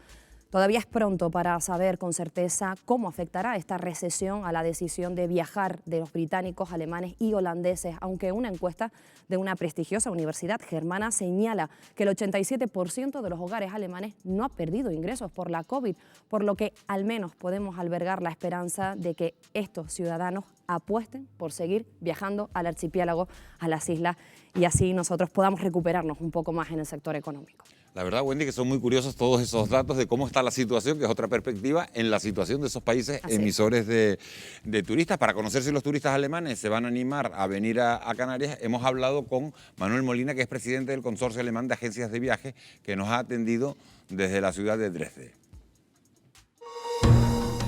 Todavía es pronto para saber con certeza cómo afectará esta recesión a la decisión de viajar de los británicos, alemanes y holandeses, aunque una encuesta de una prestigiosa universidad germana señala que el 87% de los hogares alemanes no ha perdido ingresos por la COVID, por lo que al menos podemos albergar la esperanza de que estos ciudadanos apuesten por seguir viajando al archipiélago, a las islas, y así nosotros podamos recuperarnos un poco más en el sector económico. La verdad, Wendy, que son muy curiosos todos esos datos de cómo está la situación, que es otra perspectiva en la situación de esos países emisores de turistas. Para conocer si los turistas alemanes se van a animar a venir a Canarias, hemos hablado con Manuel Molina, que es presidente del Consorcio Alemán de Agencias de Viajes, que nos ha atendido desde la ciudad de Dresde.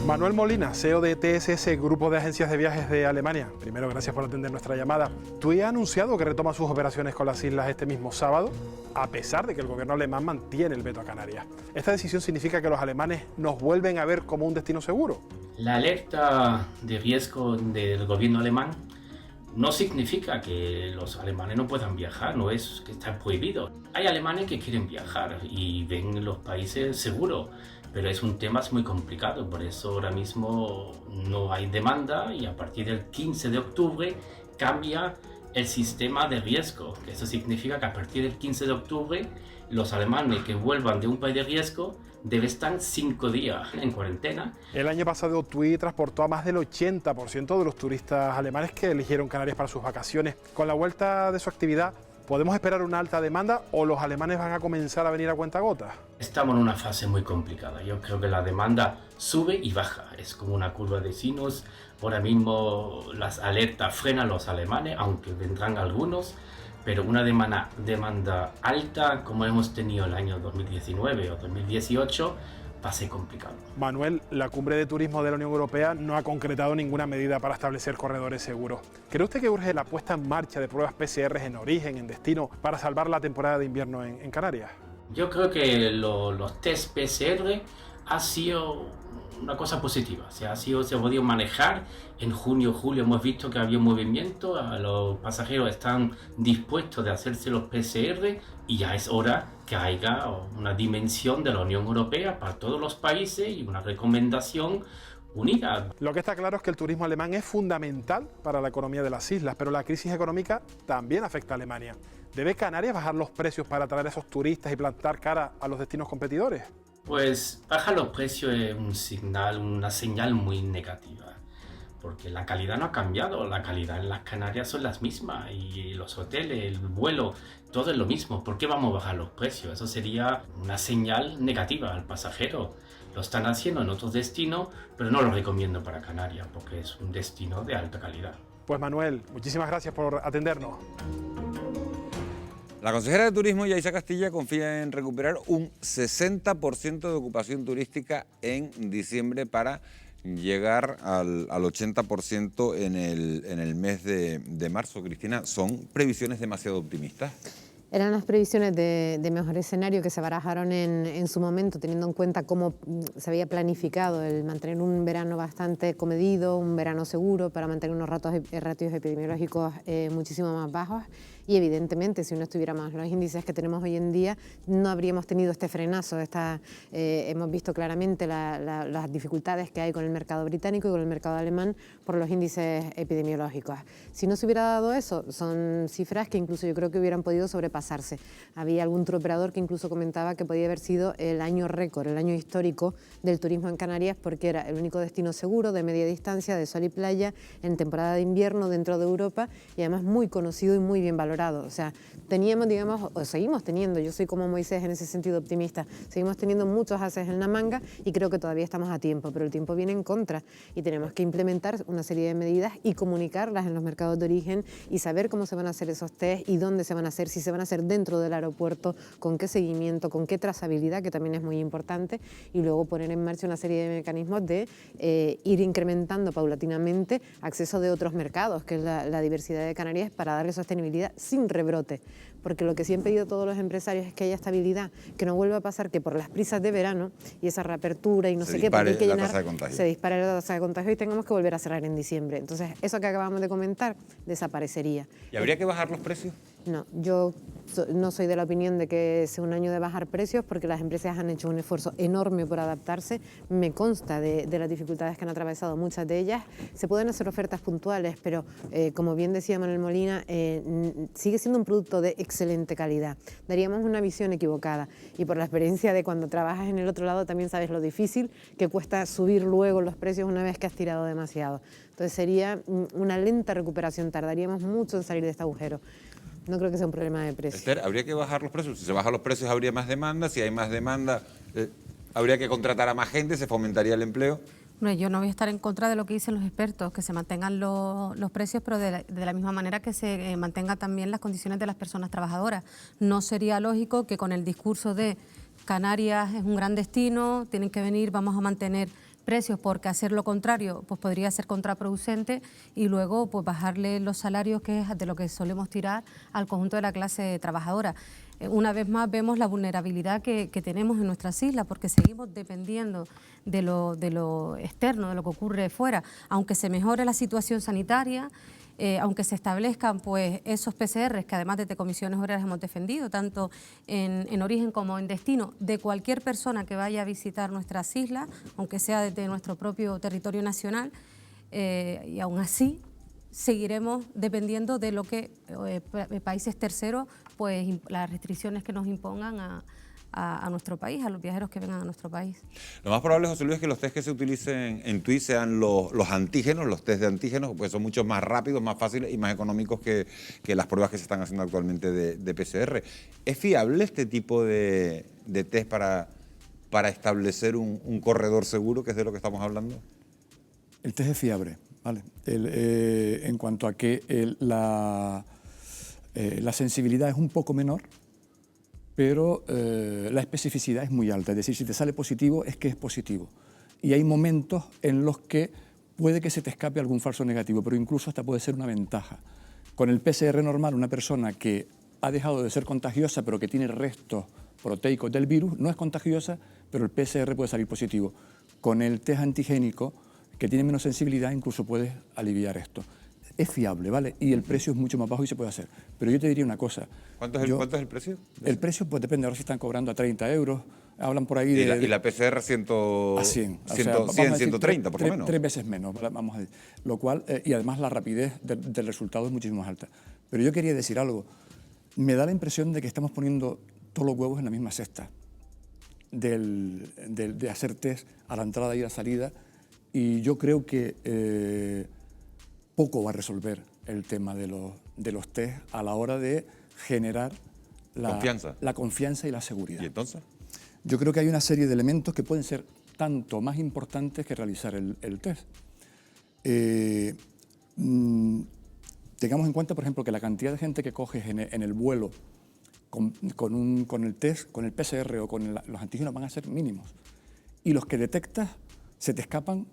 Manuel Molina, CEO de TSS, Grupo de Agencias de Viajes de Alemania. Primero, gracias por atender nuestra llamada. TUI ha anunciado que retoma sus operaciones con las islas este mismo sábado, a pesar de que el gobierno alemán mantiene el veto a Canarias. ¿Esta decisión significa que los alemanes nos vuelven a ver como un destino seguro? La alerta de riesgo del gobierno alemán no significa que los alemanes no puedan viajar, no es que está prohibido. Hay alemanes que quieren viajar y ven los países seguros, pero es un tema muy complicado, por eso ahora mismo no hay demanda y a partir del 15 de octubre cambia el sistema de riesgo. Eso significa que a partir del 15 de octubre los alemanes que vuelvan de un país de riesgo deben estar 5 días en cuarentena. El año pasado TUI transportó a más del 80% de los turistas alemanes que eligieron Canarias para sus vacaciones. Con la vuelta de su actividad, ¿podemos esperar una alta demanda o los alemanes van a comenzar a venir a cuentagotas? Estamos en una fase muy complicada. Yo creo que la demanda sube y baja. Es como una curva de sinus. Ahora mismo las alertas frenan a los alemanes, aunque vendrán algunos. Pero una demanda alta, como hemos tenido el año 2019 o 2018, va a ser complicado. Manuel, la cumbre de turismo de la Unión Europea no ha concretado ninguna medida para establecer corredores seguros. ¿Cree usted que urge la puesta en marcha de pruebas PCR en origen, en destino, para salvar la temporada de invierno en Canarias? Yo creo que los test PCR ha sido una cosa positiva. Se ha podido manejar. En junio, julio hemos visto que había un movimiento, los pasajeros están dispuestos de hacerse los PCR y ya es hora que haya una dimensión de la Unión Europea para todos los países y una recomendación unida. Lo que está claro es que el turismo alemán es fundamental para la economía de las islas, pero la crisis económica también afecta a Alemania. ¿Debe Canarias bajar los precios para atraer a esos turistas y plantar cara a los destinos competidores? Pues bajar los precios es una señal muy negativa, porque la calidad no ha cambiado, la calidad en las Canarias son las mismas y los hoteles, el vuelo, todo es lo mismo. ¿Por qué vamos a bajar los precios? Eso sería una señal negativa al pasajero. Lo están haciendo en otros destinos, pero no lo recomiendo para Canarias porque es un destino de alta calidad. Pues Manuel, muchísimas gracias por atendernos. La consejera de Turismo, Yaisa Castilla, confía en recuperar un 60% de ocupación turística en diciembre para llegar al 80% en el mes de marzo. Cristina, ¿son previsiones demasiado optimistas? Eran las previsiones de mejor escenario que se barajaron en su momento, teniendo en cuenta cómo se había planificado el mantener un verano bastante comedido, un verano seguro, para mantener unos ratios epidemiológicos muchísimo más bajos. Y evidentemente, si no estuviéramos los índices que tenemos hoy en día, no habríamos tenido este frenazo. Hemos visto claramente las dificultades que hay con el mercado británico y con el mercado alemán por los índices epidemiológicos. Si no se hubiera dado eso, son cifras que incluso yo creo que hubieran podido sobrepasarse. Había algún turoperador que incluso comentaba que podía haber sido el año récord, el año histórico del turismo en Canarias, porque era el único destino seguro de media distancia, de sol y playa, en temporada de invierno dentro de Europa y además muy conocido y muy bien valorado. O sea, teníamos, digamos, o seguimos teniendo, yo soy como Moisés en ese sentido optimista, seguimos teniendo muchos ases en la manga y creo que todavía estamos a tiempo, pero el tiempo viene en contra y tenemos que implementar una serie de medidas y comunicarlas en los mercados de origen y saber cómo se van a hacer esos test y dónde se van a hacer, si se van a hacer dentro del aeropuerto, con qué seguimiento, con qué trazabilidad, que también es muy importante, y luego poner en marcha una serie de mecanismos de ir incrementando paulatinamente acceso de otros mercados, que es la diversidad de Canarias, para darle sostenibilidad sin rebrote. Porque lo que sí han pedido todos los empresarios es que haya estabilidad, que no vuelva a pasar que por las prisas de verano y esa reapertura y no sé qué, porque hay que llenar, se dispare la tasa de contagio y tengamos que volver a cerrar en diciembre. Entonces, eso que acabamos de comentar desaparecería. ¿Y habría que bajar los precios? No, yo no soy de la opinión de que sea un año de bajar precios, porque las empresas han hecho un esfuerzo enorme por adaptarse. Me consta de las dificultades que han atravesado muchas de ellas. Se pueden hacer ofertas puntuales, pero como bien decía Manuel Molina, sigue siendo un producto de excelente calidad. Daríamos una visión equivocada, y por la experiencia de cuando trabajas en el otro lado también sabes lo difícil que cuesta subir luego los precios una vez que has tirado demasiado. Entonces sería una lenta recuperación, tardaríamos mucho en salir de este agujero. No creo que sea un problema de precios. Esther, ¿habría que bajar los precios? Si se bajan los precios, ¿habría más demanda? Si hay más demanda, ¿habría que contratar a más gente? ¿Se fomentaría el empleo? Bueno, yo no voy a estar en contra de lo que dicen los expertos, que se mantengan los precios, pero de la misma manera que se mantengan también las condiciones de las personas trabajadoras. No sería lógico que con el discurso de Canarias es un gran destino, tienen que venir, vamos a mantener precios, porque hacer lo contrario pues podría ser contraproducente, y luego pues bajarle los salarios, que es de lo que solemos tirar al conjunto de la clase trabajadora. Una vez más vemos la vulnerabilidad que tenemos en nuestras islas, porque seguimos dependiendo de lo externo, de lo que ocurre fuera. Aunque se mejore la situación sanitaria, aunque se establezcan pues esos PCRs que además desde Comisiones Obreras hemos defendido, tanto en origen como en destino, de cualquier persona que vaya a visitar nuestras islas, aunque sea desde nuestro propio territorio nacional, y aún así seguiremos dependiendo de lo que países terceros, pues las restricciones que nos impongan a nuestro país, a los viajeros que vengan a nuestro país. Lo más probable, José Luis, es que los test que se utilicen en TUI sean los antígenos, los test de antígenos, pues son mucho más rápidos, más fáciles y más económicos que las pruebas que se están haciendo actualmente de PCR. ¿Es fiable este tipo de test para establecer un corredor seguro, que es de lo que estamos hablando? El test es fiable, ¿vale? En cuanto a que la sensibilidad es un poco menor, pero la especificidad es muy alta. Es decir, si te sale positivo, es que es positivo. Y hay momentos en los que puede que se te escape algún falso negativo, pero incluso hasta puede ser una ventaja. Con el PCR normal, una persona que ha dejado de ser contagiosa, pero que tiene restos proteicos del virus, no es contagiosa, pero el PCR puede salir positivo. Con el test antigénico, que tiene menos sensibilidad, incluso puedes aliviar esto. Es fiable, ¿vale? Y el precio es mucho más bajo y se puede hacer. Pero yo te diría una cosa. ¿Cuánto es el precio? El precio, pues depende. Ahora si están cobrando a 30 euros. Hablan por ahí de... ¿Y la PCR a 100, 130, por lo menos? 3 veces menos, vamos a decir. Lo cual, y además la rapidez del resultado es muchísimo más alta. Pero yo quería decir algo. Me da la impresión de que estamos poniendo todos los huevos en la misma cesta. De hacer test a la entrada y a la salida. Y yo creo que poco va a resolver el tema de los test a la hora de generar la confianza y la seguridad. ¿Y entonces? Yo creo que hay una serie de elementos que pueden ser tanto más importantes que realizar el test. Tengamos en cuenta, por ejemplo, que la cantidad de gente que coges en el vuelo con el test, con el PCR o con los antígenos van a ser mínimos. Y los que detectas se te escapan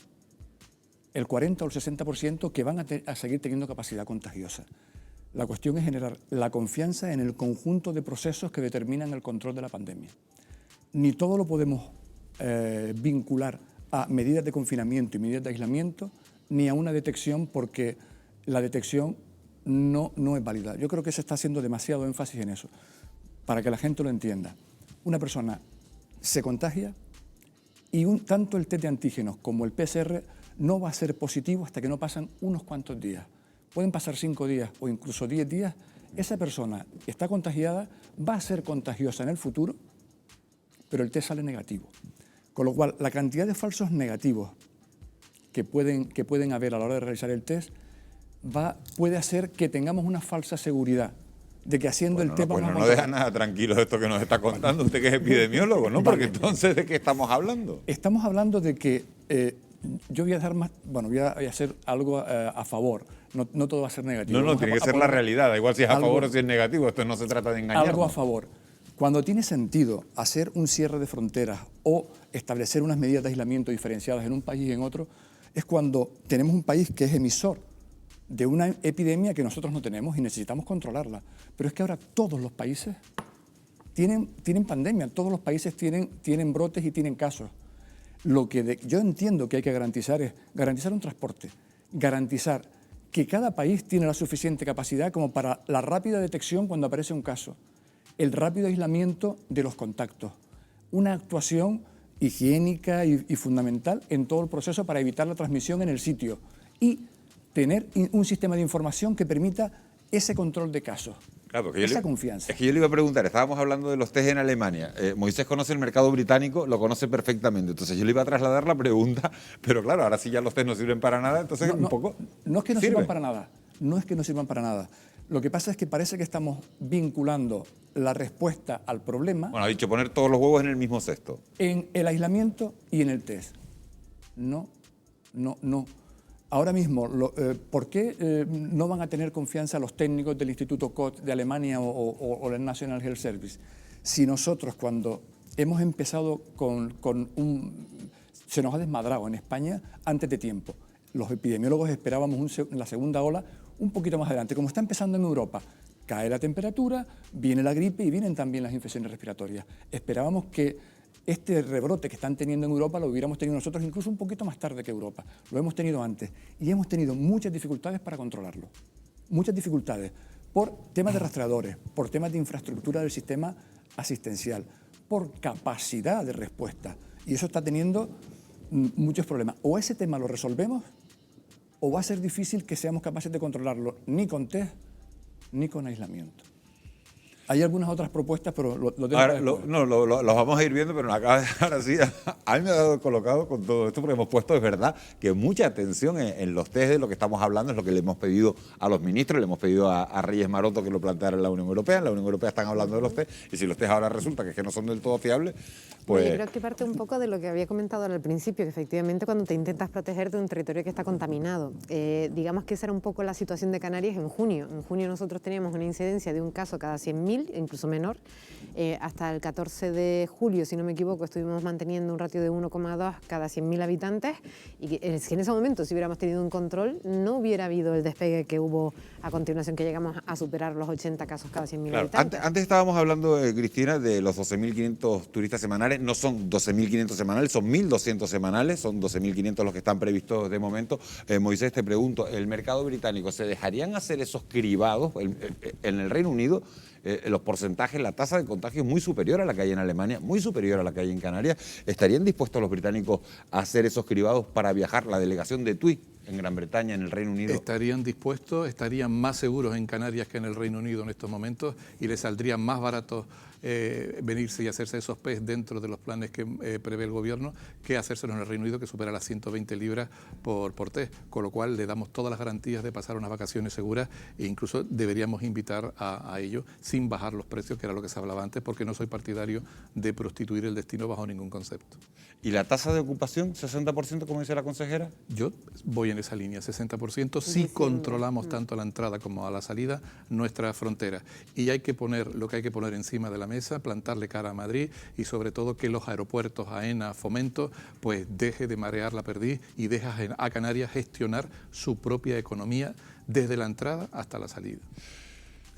el 40 o el 60% que van a seguir teniendo capacidad contagiosa. La cuestión es generar la confianza en el conjunto de procesos que determinan el control de la pandemia. Ni todo lo podemos vincular a medidas de confinamiento y medidas de aislamiento, ni a una detección, porque la detección no es válida. Yo creo que se está haciendo demasiado énfasis en eso, para que la gente lo entienda. Una persona se contagia y tanto el test de antígenos como el PCR no va a ser positivo hasta que no pasan unos cuantos días. Pueden pasar 5 días o incluso 10 días. Esa persona que está contagiada va a ser contagiosa en el futuro, pero el test sale negativo. Con lo cual, la cantidad de falsos negativos que pueden haber a la hora de realizar el test puede hacer que tengamos una falsa seguridad de que haciendo el test... Bueno, no deja nada tranquilo de esto que nos está contando usted, que es epidemiólogo, ¿no? Porque entonces, ¿de qué estamos hablando? Estamos hablando de que... yo voy a dar más, voy a hacer algo a favor. No todo va a ser negativo. No, tiene que ser la realidad. Da igual si es a favor o si es negativo. Esto no se trata de engañar. Algo a favor. Cuando tiene sentido hacer un cierre de fronteras o establecer unas medidas de aislamiento diferenciadas en un país y en otro, es cuando tenemos un país que es emisor de una epidemia que nosotros no tenemos y necesitamos controlarla. Pero es que ahora todos los países tienen pandemia, todos los países tienen brotes y tienen casos. Lo que yo entiendo que hay que garantizar es garantizar un transporte, garantizar que cada país tiene la suficiente capacidad como para la rápida detección cuando aparece un caso, el rápido aislamiento de los contactos, una actuación higiénica y fundamental en todo el proceso para evitar la transmisión en el sitio y tener un sistema de información que permita ese control de casos. Claro, esa confianza. Es que yo le iba a preguntar, estábamos hablando de los test en Alemania. Moisés conoce el mercado británico, lo conoce perfectamente. Entonces yo le iba a trasladar la pregunta, pero claro, ahora sí ya los test no sirven para nada, entonces un poco... No es que no sirvan para nada, no es que no sirvan para nada. Lo que pasa es que parece que estamos vinculando la respuesta al problema... Bueno, ha dicho poner todos los huevos en el mismo cesto. En el aislamiento y en el test. No. Ahora mismo, ¿por qué no van a tener confianza los técnicos del Instituto Koch de Alemania o el National Health Service? Si nosotros, cuando hemos empezado se nos ha desmadrado en España antes de tiempo. Los epidemiólogos esperábamos la segunda ola un poquito más adelante. Como está empezando en Europa, cae la temperatura, viene la gripe y vienen también las infecciones respiratorias. Esperábamos que este rebrote que están teniendo en Europa lo hubiéramos tenido nosotros incluso un poquito más tarde que Europa. Lo hemos tenido antes y hemos tenido muchas dificultades para controlarlo. Muchas dificultades por temas de rastreadores, por temas de infraestructura del sistema asistencial, por capacidad de respuesta. Y eso está teniendo muchos problemas. O ese tema lo resolvemos o va a ser difícil que seamos capaces de controlarlo ni con test ni con aislamiento. Hay algunas otras propuestas, pero lo tengo ahora, los vamos a ir viendo, pero acaba de dejar así. A mí me ha dado colocado con todo esto, porque hemos puesto, es verdad, que mucha atención en los test de lo que estamos hablando, es lo que le hemos pedido a los ministros, le hemos pedido a Reyes Maroto que lo planteara en la Unión Europea. En la Unión Europea están hablando de los test, y si los test ahora resulta que no son del todo fiables, pues... Yo creo que parte un poco de lo que había comentado al principio, que efectivamente cuando te intentas proteger de un territorio que está contaminado, digamos que esa era un poco la situación de Canarias en junio. En junio nosotros teníamos una incidencia de un caso cada 100.000, incluso menor. Hasta el 14 de julio, si no me equivoco, estuvimos manteniendo un ratio de 1,2 cada 100.000 habitantes y si en ese momento si hubiéramos tenido un control no hubiera habido el despegue que hubo a continuación, que llegamos a superar los 80 casos cada 100.000 habitantes. Antes estábamos hablando, Cristina, de los 12.500 turistas semanales. No son 12.500 semanales, son 1.200 semanales, son 12.500 los que están previstos de momento. Moisés, te pregunto, ¿el mercado británico se dejarían hacer esos cribados en el Reino Unido? Los porcentajes, la tasa de contagio es muy superior a la que hay en Alemania, muy superior a la que hay en Canarias. ¿Estarían dispuestos los británicos a hacer esos cribados para viajar? La delegación de TUI en Gran Bretaña, en el Reino Unido. Estarían dispuestos, estarían más seguros en Canarias que en el Reino Unido en estos momentos y les saldría más barato venirse y hacerse esos PES dentro de los planes que prevé el gobierno que hacérselo en el Reino Unido, que supera las 120 libras por test, con lo cual le damos todas las garantías de pasar unas vacaciones seguras e incluso deberíamos invitar a ello sin bajar los precios, que era lo que se hablaba antes, porque no soy partidario de prostituir el destino bajo ningún concepto. ¿Y la tasa de ocupación, 60%, como dice la consejera? Yo voy en esa línea, 60%, si controlamos tanto a la entrada como a la salida nuestra frontera. Y hay que poner lo que hay que poner encima de la mesa, plantarle cara a Madrid y sobre todo que los aeropuertos, AENA, Fomento, pues deje de marear la perdiz y deje a Canarias gestionar su propia economía desde la entrada hasta la salida.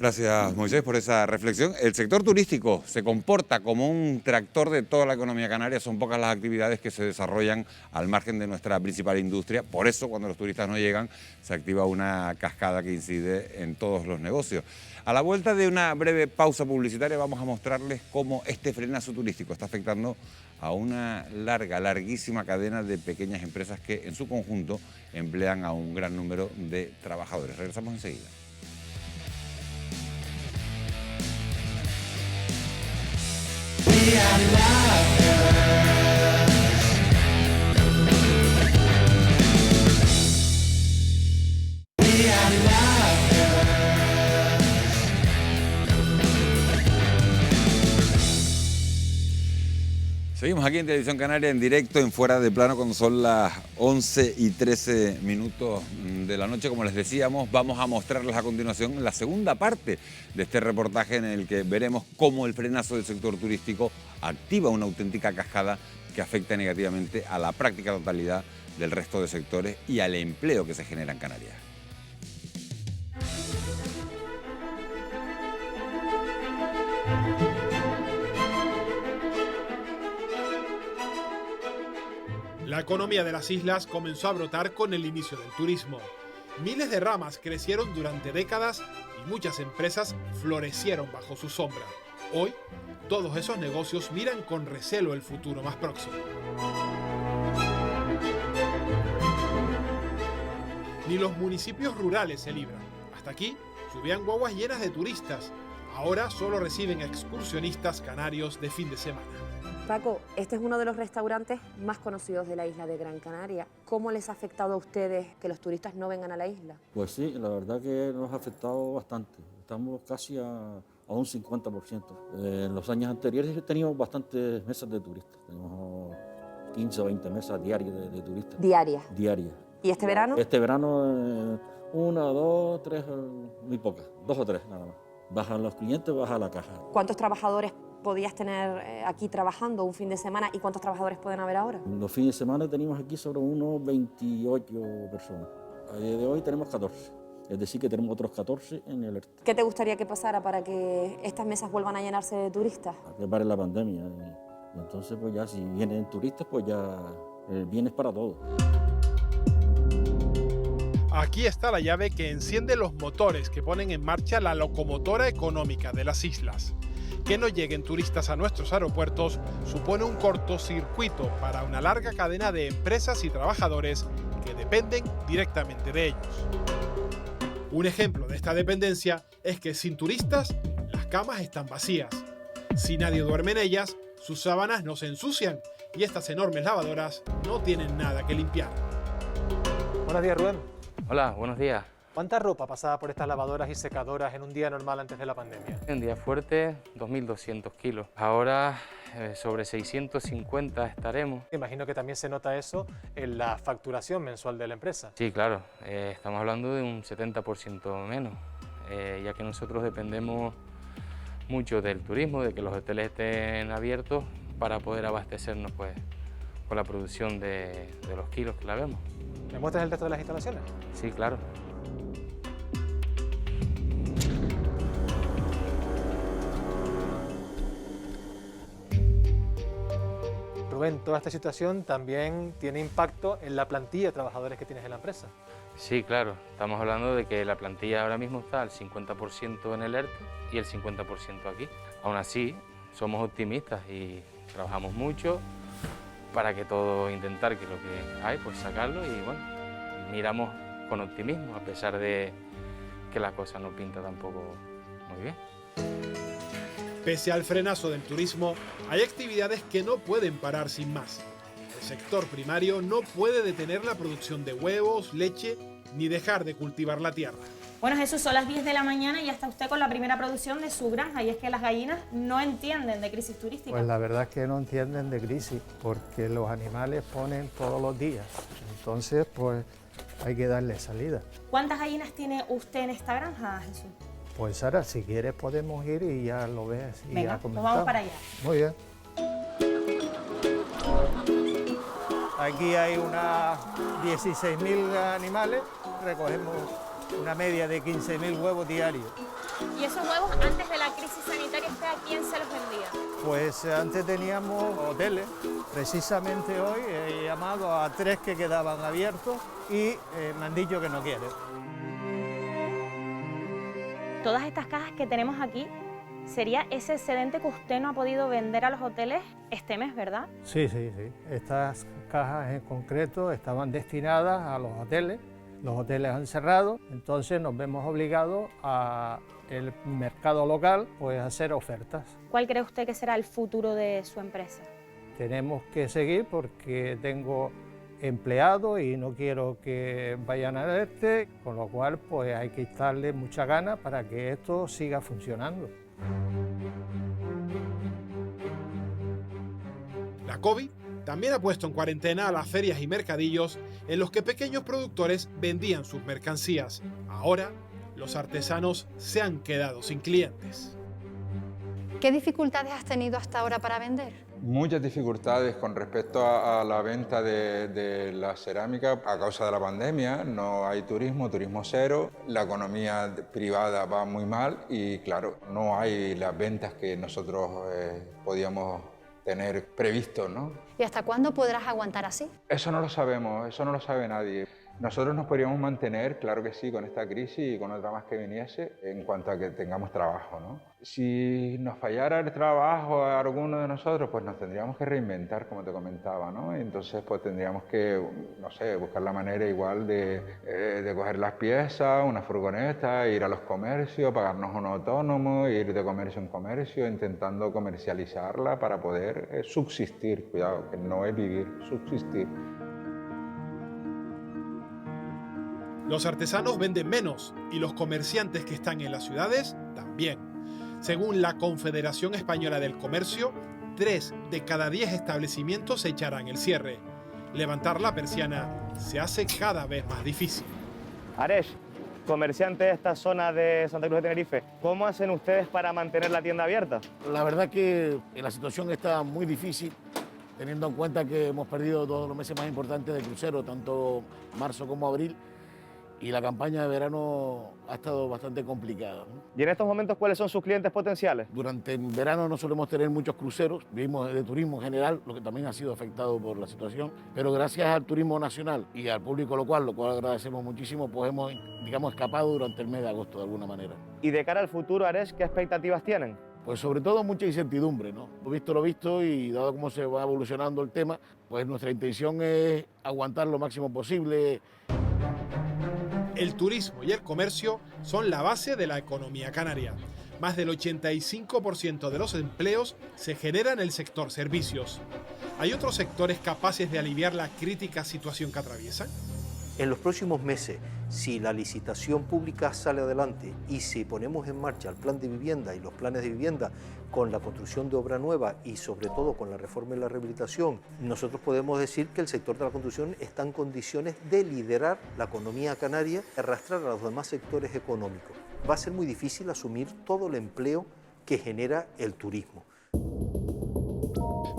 Gracias, Moisés, por esa reflexión. El sector turístico se comporta como un tractor de toda la economía canaria. Son pocas las actividades que se desarrollan al margen de nuestra principal industria. Por eso, cuando los turistas no llegan, se activa una cascada que incide en todos los negocios. A la vuelta de una breve pausa publicitaria vamos a mostrarles cómo este frenazo turístico está afectando a una larguísima cadena de pequeñas empresas que en su conjunto emplean a un gran número de trabajadores. Regresamos enseguida. Seguimos aquí en Televisión Canaria en directo, en Fuera de Plano, cuando son las 11:13 de la noche. Como les decíamos, vamos a mostrarles a continuación la segunda parte de este reportaje en el que veremos cómo el frenazo del sector turístico activa una auténtica cascada que afecta negativamente a la práctica totalidad del resto de sectores y al empleo que se genera en Canarias. La economía de las islas comenzó a brotar con el inicio del turismo. Miles de ramas crecieron durante décadas y muchas empresas florecieron bajo su sombra. Hoy, todos esos negocios miran con recelo el futuro más próximo. Ni los municipios rurales se libran. Hasta aquí subían guaguas llenas de turistas. Ahora solo reciben excursionistas canarios de fin de semana. Paco, este es uno de los restaurantes más conocidos de la isla de Gran Canaria. ¿Cómo les ha afectado a ustedes que los turistas no vengan a la isla? Pues sí, la verdad que nos ha afectado bastante. Estamos casi a un 50%. En los años anteriores teníamos bastantes mesas de turistas. Teníamos 15 o 20 mesas diarias de turistas. ¿Diarias? Diarias. ¿Y este verano? Este verano, 1, 2, 3, muy pocas. 2 o 3 nada más. Bajan los clientes, baja la caja. ¿Cuántos trabajadores podías tener aquí trabajando un fin de semana y cuántos trabajadores pueden haber ahora? Los fines de semana teníamos aquí sobre unos 28 personas. A día de hoy tenemos 14. Es decir, que tenemos otros 14 en el ERTE. ¿Qué te gustaría que pasara para que estas mesas vuelvan a llenarse de turistas? Que pare la pandemia. Y entonces, pues ya, si vienen turistas, pues ya el bien es para todos. Aquí está la llave que enciende los motores que ponen en marcha la locomotora económica de las islas. Que no lleguen turistas a nuestros aeropuertos supone un cortocircuito para una larga cadena de empresas y trabajadores que dependen directamente de ellos. Un ejemplo de esta dependencia es que sin turistas, las camas están vacías. Si nadie duerme en ellas, sus sábanas no se ensucian y estas enormes lavadoras no tienen nada que limpiar. Buenos días, Rubén. Hola, buenos días. ¿Cuánta ropa pasaba por estas lavadoras y secadoras en un día normal antes de la pandemia? En día fuerte, 2.200 kilos. Ahora sobre 650 estaremos. Imagino que también se nota eso en la facturación mensual de la empresa. Sí, claro. Estamos hablando de un 70% menos, ya que nosotros dependemos mucho del turismo, de que los hoteles estén abiertos para poder abastecernos pues, con la producción de los kilos que la vemos. ¿Me muestras el resto de las instalaciones? Sí, claro. Rubén, toda esta situación también tiene impacto en la plantilla de trabajadores que tienes en la empresa. Sí, claro. Estamos hablando de que la plantilla ahora mismo está al 50% en el ERTE y el 50% aquí. Aún así, somos optimistas y trabajamos mucho para que todo, intentar que lo que hay, pues sacarlo y bueno, miramos con optimismo a pesar de que la cosa no pinta tampoco muy bien. Pese al frenazo del turismo, hay actividades que no pueden parar sin más. El sector primario no puede detener la producción de huevos, leche, ni dejar de cultivar la tierra. Bueno, Jesús, son las 10 de la mañana y ya está usted con la primera producción de su granja, y es que las gallinas no entienden de crisis turística. Pues la verdad es que no entienden de crisis, porque los animales ponen todos los días. Entonces, pues hay que darle salida. ¿Cuántas gallinas tiene usted en esta granja, Jesús? Pues Sara, si quieres podemos ir y ya lo ves. Y venga, ya pues vamos para allá. Muy bien. Aquí hay unas 16.000 animales, recogemos una media de 15.000 huevos diarios. ¿Y esos huevos antes de la crisis sanitaria a quién se los vendía? Pues antes teníamos hoteles. Precisamente hoy he llamado a 3 que quedaban abiertos y me han dicho que no quieren. Todas estas cajas que tenemos aquí, sería ese excedente que usted no ha podido vender a los hoteles este mes, ¿verdad? Sí, sí, sí. Estas cajas en concreto estaban destinadas a los hoteles. Los hoteles han cerrado, entonces nos vemos obligados a el mercado local pues, a hacer ofertas. ¿Cuál cree usted que será el futuro de su empresa? Tenemos que seguir porque tengo empleados y no quiero que vayan al ERTE, con lo cual pues, hay que darle mucha ganas para que esto siga funcionando. La COVID también ha puesto en cuarentena a las ferias y mercadillos en los que pequeños productores vendían sus mercancías. Ahora, los artesanos se han quedado sin clientes. ¿Qué dificultades has tenido hasta ahora para vender? Muchas dificultades con respecto a la venta de la cerámica a causa de la pandemia. No hay turismo, turismo cero, la economía privada va muy mal y claro, no hay las ventas que nosotros podíamos tener previsto, ¿no? ¿Y hasta cuándo podrás aguantar así? Eso no lo sabemos, eso no lo sabe nadie. Nosotros nos podríamos mantener, claro que sí, con esta crisis y con otra más que viniese, en cuanto a que tengamos trabajo, ¿no? Si nos fallara el trabajo a alguno de nosotros, pues nos tendríamos que reinventar, como te comentaba, ¿no? Entonces, pues tendríamos que, no sé, buscar la manera igual de coger las piezas, una furgoneta, ir a los comercios, pagarnos un autónomo, ir de comercio en comercio, intentando comercializarla para poder subsistir. Cuidado, que no es vivir, subsistir. Los artesanos venden menos y los comerciantes que están en las ciudades también. Según la Confederación Española del Comercio, 3 de cada 10 establecimientos echarán el cierre. Levantar la persiana se hace cada vez más difícil. Aresh, comerciante de esta zona de Santa Cruz de Tenerife, ¿cómo hacen ustedes para mantener la tienda abierta? La verdad que la situación está muy difícil, teniendo en cuenta que hemos perdido 2 de los meses más importantes de crucero, tanto marzo como abril, y la campaña de verano ha estado bastante complicada, ¿no? ¿Y en estos momentos cuáles son sus clientes potenciales? Durante el verano no solemos tener muchos cruceros, vivimos de turismo en general, lo que también ha sido afectado por la situación, pero gracias al turismo nacional y al público local, lo cual agradecemos muchísimo, pues hemos, digamos, escapado durante el mes de agosto de alguna manera. Y de cara al futuro, Aresh, ¿qué expectativas tienen? Pues sobre todo mucha incertidumbre, ¿no? Visto lo visto y dado cómo se va evolucionando el tema, pues nuestra intención es aguantar lo máximo posible. El turismo y el comercio son la base de la economía canaria. Más del 85% de los empleos se generan en el sector servicios. ¿Hay otros sectores capaces de aliviar la crítica situación que atraviesan? En los próximos meses, si la licitación pública sale adelante y si ponemos en marcha el plan de vivienda y los planes de vivienda con la construcción de obra nueva y sobre todo con la reforma y la rehabilitación, nosotros podemos decir que el sector de la construcción está en condiciones de liderar la economía canaria y arrastrar a los demás sectores económicos. Va a ser muy difícil asumir todo el empleo que genera el turismo.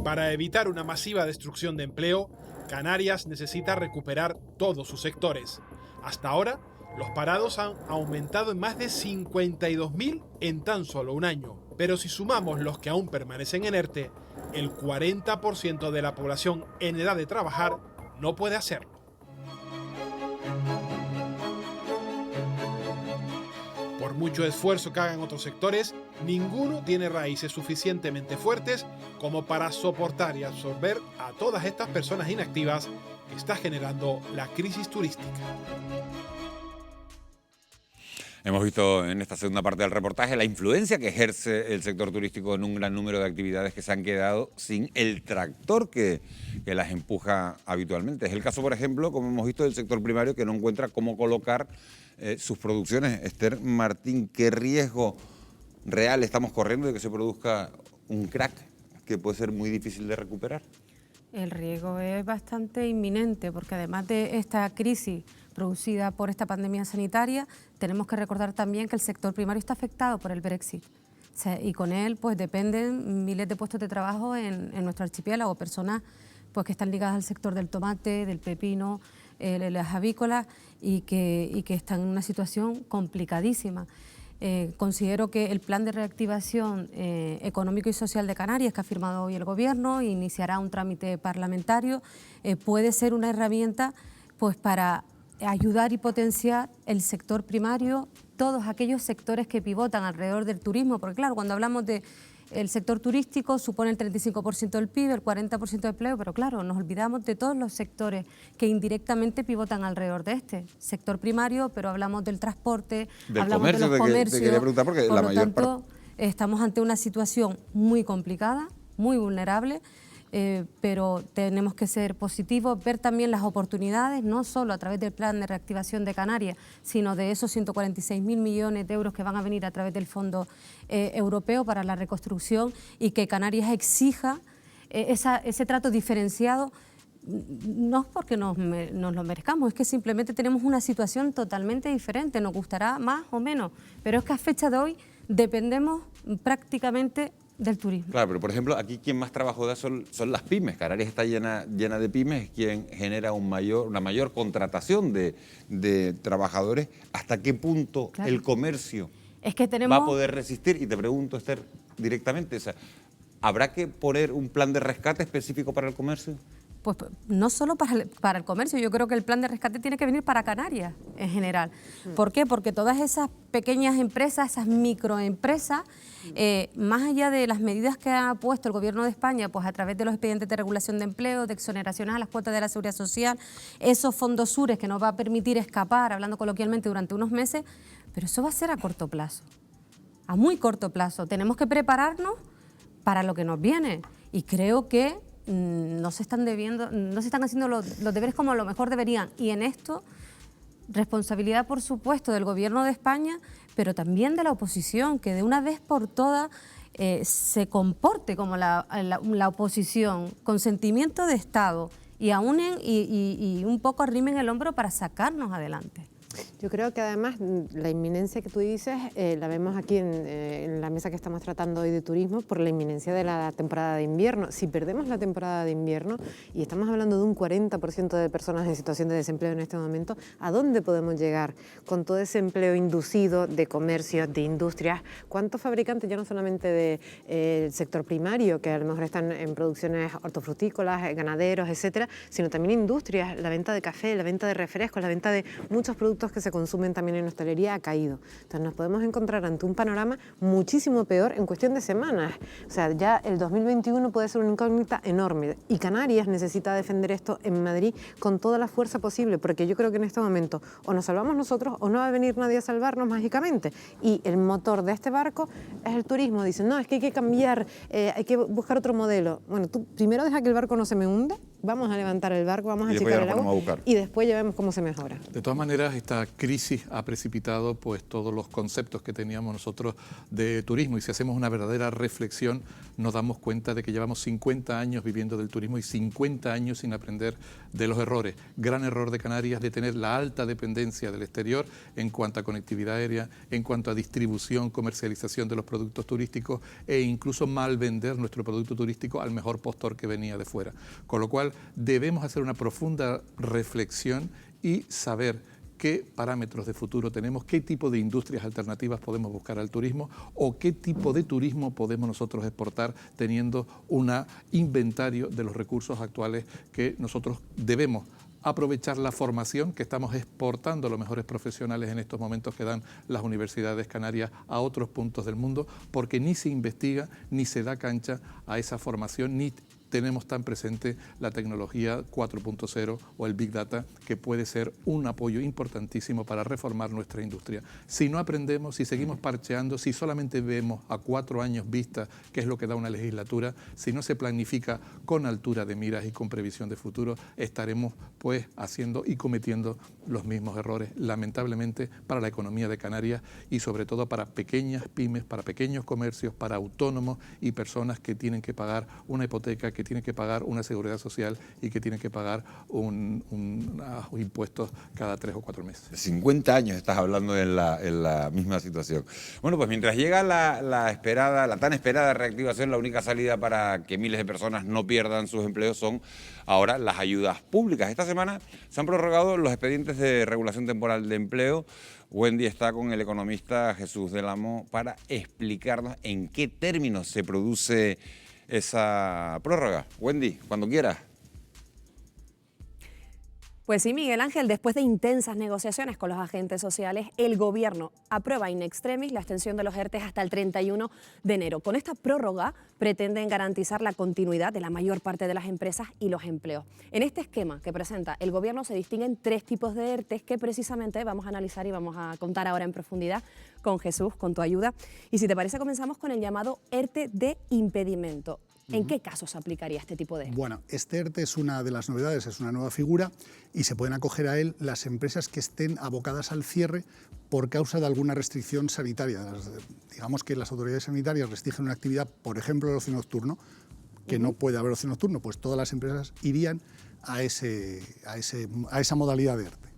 Para evitar una masiva destrucción de empleo, Canarias necesita recuperar todos sus sectores. Hasta ahora, los parados han aumentado en más de 52.000 en tan solo un año. Pero si sumamos los que aún permanecen en ERTE, el 40% de la población en edad de trabajar no puede hacerlo. Por mucho esfuerzo que hagan otros sectores, ninguno tiene raíces suficientemente fuertes como para soportar y absorber a todas estas personas inactivas que está generando la crisis turística. Hemos visto en esta segunda parte del reportaje la influencia que ejerce el sector turístico en un gran número de actividades que se han quedado sin el tractor que las empuja habitualmente. Es el caso, por ejemplo, como hemos visto, del sector primario, que no encuentra cómo colocar sus producciones. Esther Martín, ¿qué riesgo real estamos corriendo de que se produzca un crack que puede ser muy difícil de recuperar? El riesgo es bastante inminente, porque además de esta crisis producida por esta pandemia sanitaria, tenemos que recordar también que el sector primario está afectado por el Brexit. O sea, y con él pues dependen miles de puestos de trabajo en nuestro archipiélago, personas pues, que están ligadas al sector del tomate, del pepino, las avícolas y que están en una situación complicadísima. Considero que el plan de reactivación económico y social de Canarias, que ha firmado hoy el Gobierno e iniciará un trámite parlamentario, puede ser una herramienta pues, para ayudar y potenciar el sector primario, todos aquellos sectores que pivotan alrededor del turismo, porque claro, cuando hablamos de el sector turístico supone el 35% del PIB, el 40% de empleo, pero claro, nos olvidamos de todos los sectores que indirectamente pivotan alrededor de este sector primario, pero hablamos del transporte, hablamos de los comercios. Te quería preguntar porque por lo tanto, estamos ante una situación muy complicada, muy vulnerable, pero tenemos que ser positivos, ver también las oportunidades, no solo a través del plan de reactivación de Canarias, sino de esos 146.000 millones de euros que van a venir a través del Fondo Europeo para la reconstrucción, y que Canarias exija ese trato diferenciado, no es porque nos lo merezcamos, es que simplemente tenemos una situación totalmente diferente, nos gustará más o menos, pero es que a fecha de hoy dependemos prácticamente del turismo. Claro, pero por ejemplo, aquí quien más trabajo da son las pymes. Canarias está llena de pymes, es quien genera una mayor contratación de trabajadores. ¿Hasta qué punto el comercio va a poder resistir? Y te pregunto, Esther, directamente, o sea, ¿Habrá que poner un plan de rescate específico para el comercio? Pues no solo para el comercio, yo creo que el plan de rescate tiene que venir para Canarias en general. ¿Por qué? Porque todas esas pequeñas empresas, esas microempresas, más allá de las medidas que ha puesto el Gobierno de España, pues a través de los expedientes de regulación de empleo, de exoneraciones a las cuotas de la Seguridad Social, esos fondos SURES que nos va a permitir escapar, hablando coloquialmente, durante unos meses, pero eso va a ser a corto plazo, a muy corto plazo. Tenemos que prepararnos para lo que nos viene y creo que no se están haciendo los deberes como a lo mejor deberían. Y en esto, responsabilidad, por supuesto, del Gobierno de España, pero también de la oposición, que de una vez por todas se comporte como la oposición, con sentimiento de Estado, y aúnen y un poco arrimen el hombro para sacarnos adelante. Yo creo que además la inminencia que tú dices la vemos aquí en la mesa que estamos tratando hoy de turismo por la inminencia de la temporada de invierno. Si perdemos la temporada de invierno y estamos hablando de un 40% de personas en situación de desempleo en este momento, ¿a dónde podemos llegar con todo ese empleo inducido de comercios, de industrias? ¿Cuántos fabricantes, ya no solamente del sector primario, que a lo mejor están en producciones hortofrutícolas, ganaderos, etcétera, sino también industrias, la venta de café, la venta de refrescos, la venta de muchos productos que se consumen también en hostelería ha caído. Entonces nos podemos encontrar ante un panorama muchísimo peor en cuestión de semanas. O sea, ya el 2021 puede ser una incógnita enorme y Canarias necesita defender esto en Madrid con toda la fuerza posible, porque yo creo que en este momento o nos salvamos nosotros o no va a venir nadie a salvarnos mágicamente. Y el motor de este barco es el turismo. Dicen, no, es que hay que cambiar, hay que buscar otro modelo. Bueno, tú primero deja que el barco no se me hunda, vamos a levantar el barco, vamos a achicar el agua y después ya vemos cómo se mejora. De todas maneras, esta crisis ha precipitado pues todos los conceptos que teníamos nosotros de turismo, y si hacemos una verdadera reflexión nos damos cuenta de que llevamos 50 años viviendo del turismo y 50 años sin aprender de los errores. Gran error de Canarias de tener la alta dependencia del exterior en cuanto a conectividad aérea, en cuanto a distribución, comercialización de los productos turísticos e incluso mal vender nuestro producto turístico al mejor postor que venía de fuera. Con lo cual debemos hacer una profunda reflexión y saber qué parámetros de futuro tenemos, qué tipo de industrias alternativas podemos buscar al turismo o qué tipo de turismo podemos nosotros exportar teniendo un inventario de los recursos actuales que nosotros debemos aprovechar la formación que estamos exportando a los mejores profesionales en estos momentos que dan las universidades canarias a otros puntos del mundo, porque ni se investiga ni se da cancha a esa formación, ni tenemos tan presente la tecnología 4.0 o el Big Data, que puede ser un apoyo importantísimo para reformar nuestra industria. Si no aprendemos, si seguimos parcheando, si solamente vemos a 4 años vista, que es lo que da una legislatura, si no se planifica con altura de miras y con previsión de futuro, estaremos pues haciendo y cometiendo los mismos errores, lamentablemente, para la economía de Canarias y sobre todo para pequeñas pymes, para pequeños comercios, para autónomos y personas que tienen que pagar una hipoteca, que tienen que pagar una seguridad social y que tienen que pagar impuestos cada 3 o 4 meses. 50 años estás hablando en la misma situación. Bueno, pues mientras llega la tan esperada reactivación, la única salida para que miles de personas no pierdan sus empleos son ahora las ayudas públicas. Esta semana se han prorrogado los expedientes de regulación temporal de empleo. Wendy está con el economista Jesús del Amo para explicarnos en qué términos se produce esa prórroga. Wendy, cuando quieras. Pues sí, Miguel Ángel, después de intensas negociaciones con los agentes sociales, el Gobierno aprueba in extremis la extensión de los ERTE hasta el 31 de enero. Con esta prórroga pretenden garantizar la continuidad de la mayor parte de las empresas y los empleos. En este esquema que presenta el Gobierno se distinguen 3 tipos de ERTE que precisamente vamos a analizar y vamos a contar ahora en profundidad con Jesús, con tu ayuda. Y si te parece, comenzamos con el llamado ERTE de impedimento. ¿En qué casos se aplicaría este tipo de ERTE? Bueno, este ERTE es una de las novedades, es una nueva figura y se pueden acoger a él las empresas que estén abocadas al cierre por causa de alguna restricción sanitaria. Digamos que las autoridades sanitarias restringen una actividad, por ejemplo el ocio nocturno, que no puede haber ocio nocturno, pues todas las empresas irían a esa modalidad de ERTE.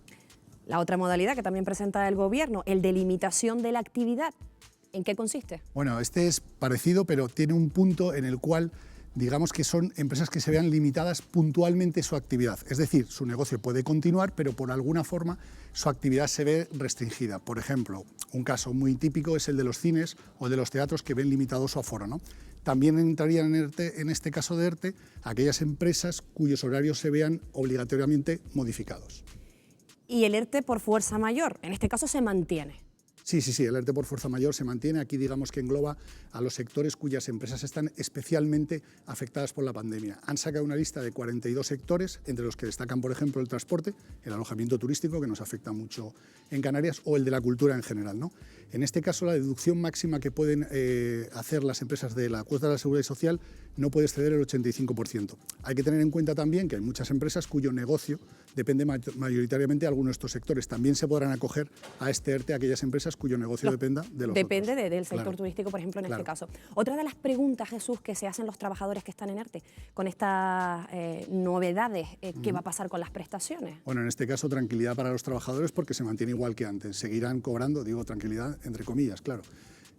La otra modalidad que también presenta el Gobierno, el de limitación de la actividad. ¿En qué consiste? Bueno, este es parecido, pero tiene un punto en el cual digamos que son empresas que se vean limitadas puntualmente su actividad. Es decir, su negocio puede continuar, pero por alguna forma su actividad se ve restringida. Por ejemplo, un caso muy típico es el de los cines o de los teatros que ven limitado su aforo, ¿no? También entrarían en este caso de ERTE aquellas empresas cuyos horarios se vean obligatoriamente modificados. Y el ERTE por fuerza mayor, en este caso se mantiene. Sí, el ERTE por fuerza mayor se mantiene. Aquí digamos que engloba a los sectores cuyas empresas están especialmente afectadas por la pandemia. Han sacado una lista de 42 sectores, entre los que destacan, por ejemplo, el transporte, el alojamiento turístico, que nos afecta mucho en Canarias, o el de la cultura en general, ¿no? En este caso, la deducción máxima que pueden hacer las empresas de la cuota de la Seguridad Social no puede exceder el 85%. Hay que tener en cuenta también que hay muchas empresas cuyo negocio depende mayoritariamente de algunos de estos sectores. También se podrán acoger a este ERTE aquellas empresas cuyo negocio dependa de los Depende otros. del sector turístico, por ejemplo, en este caso. Otra de las preguntas, Jesús, que se hacen los trabajadores que están en ERTE, con estas novedades, ¿qué va a pasar con las prestaciones? Bueno, en este caso, tranquilidad para los trabajadores porque se mantiene igual que antes. Seguirán cobrando, digo tranquilidad entre comillas, claro.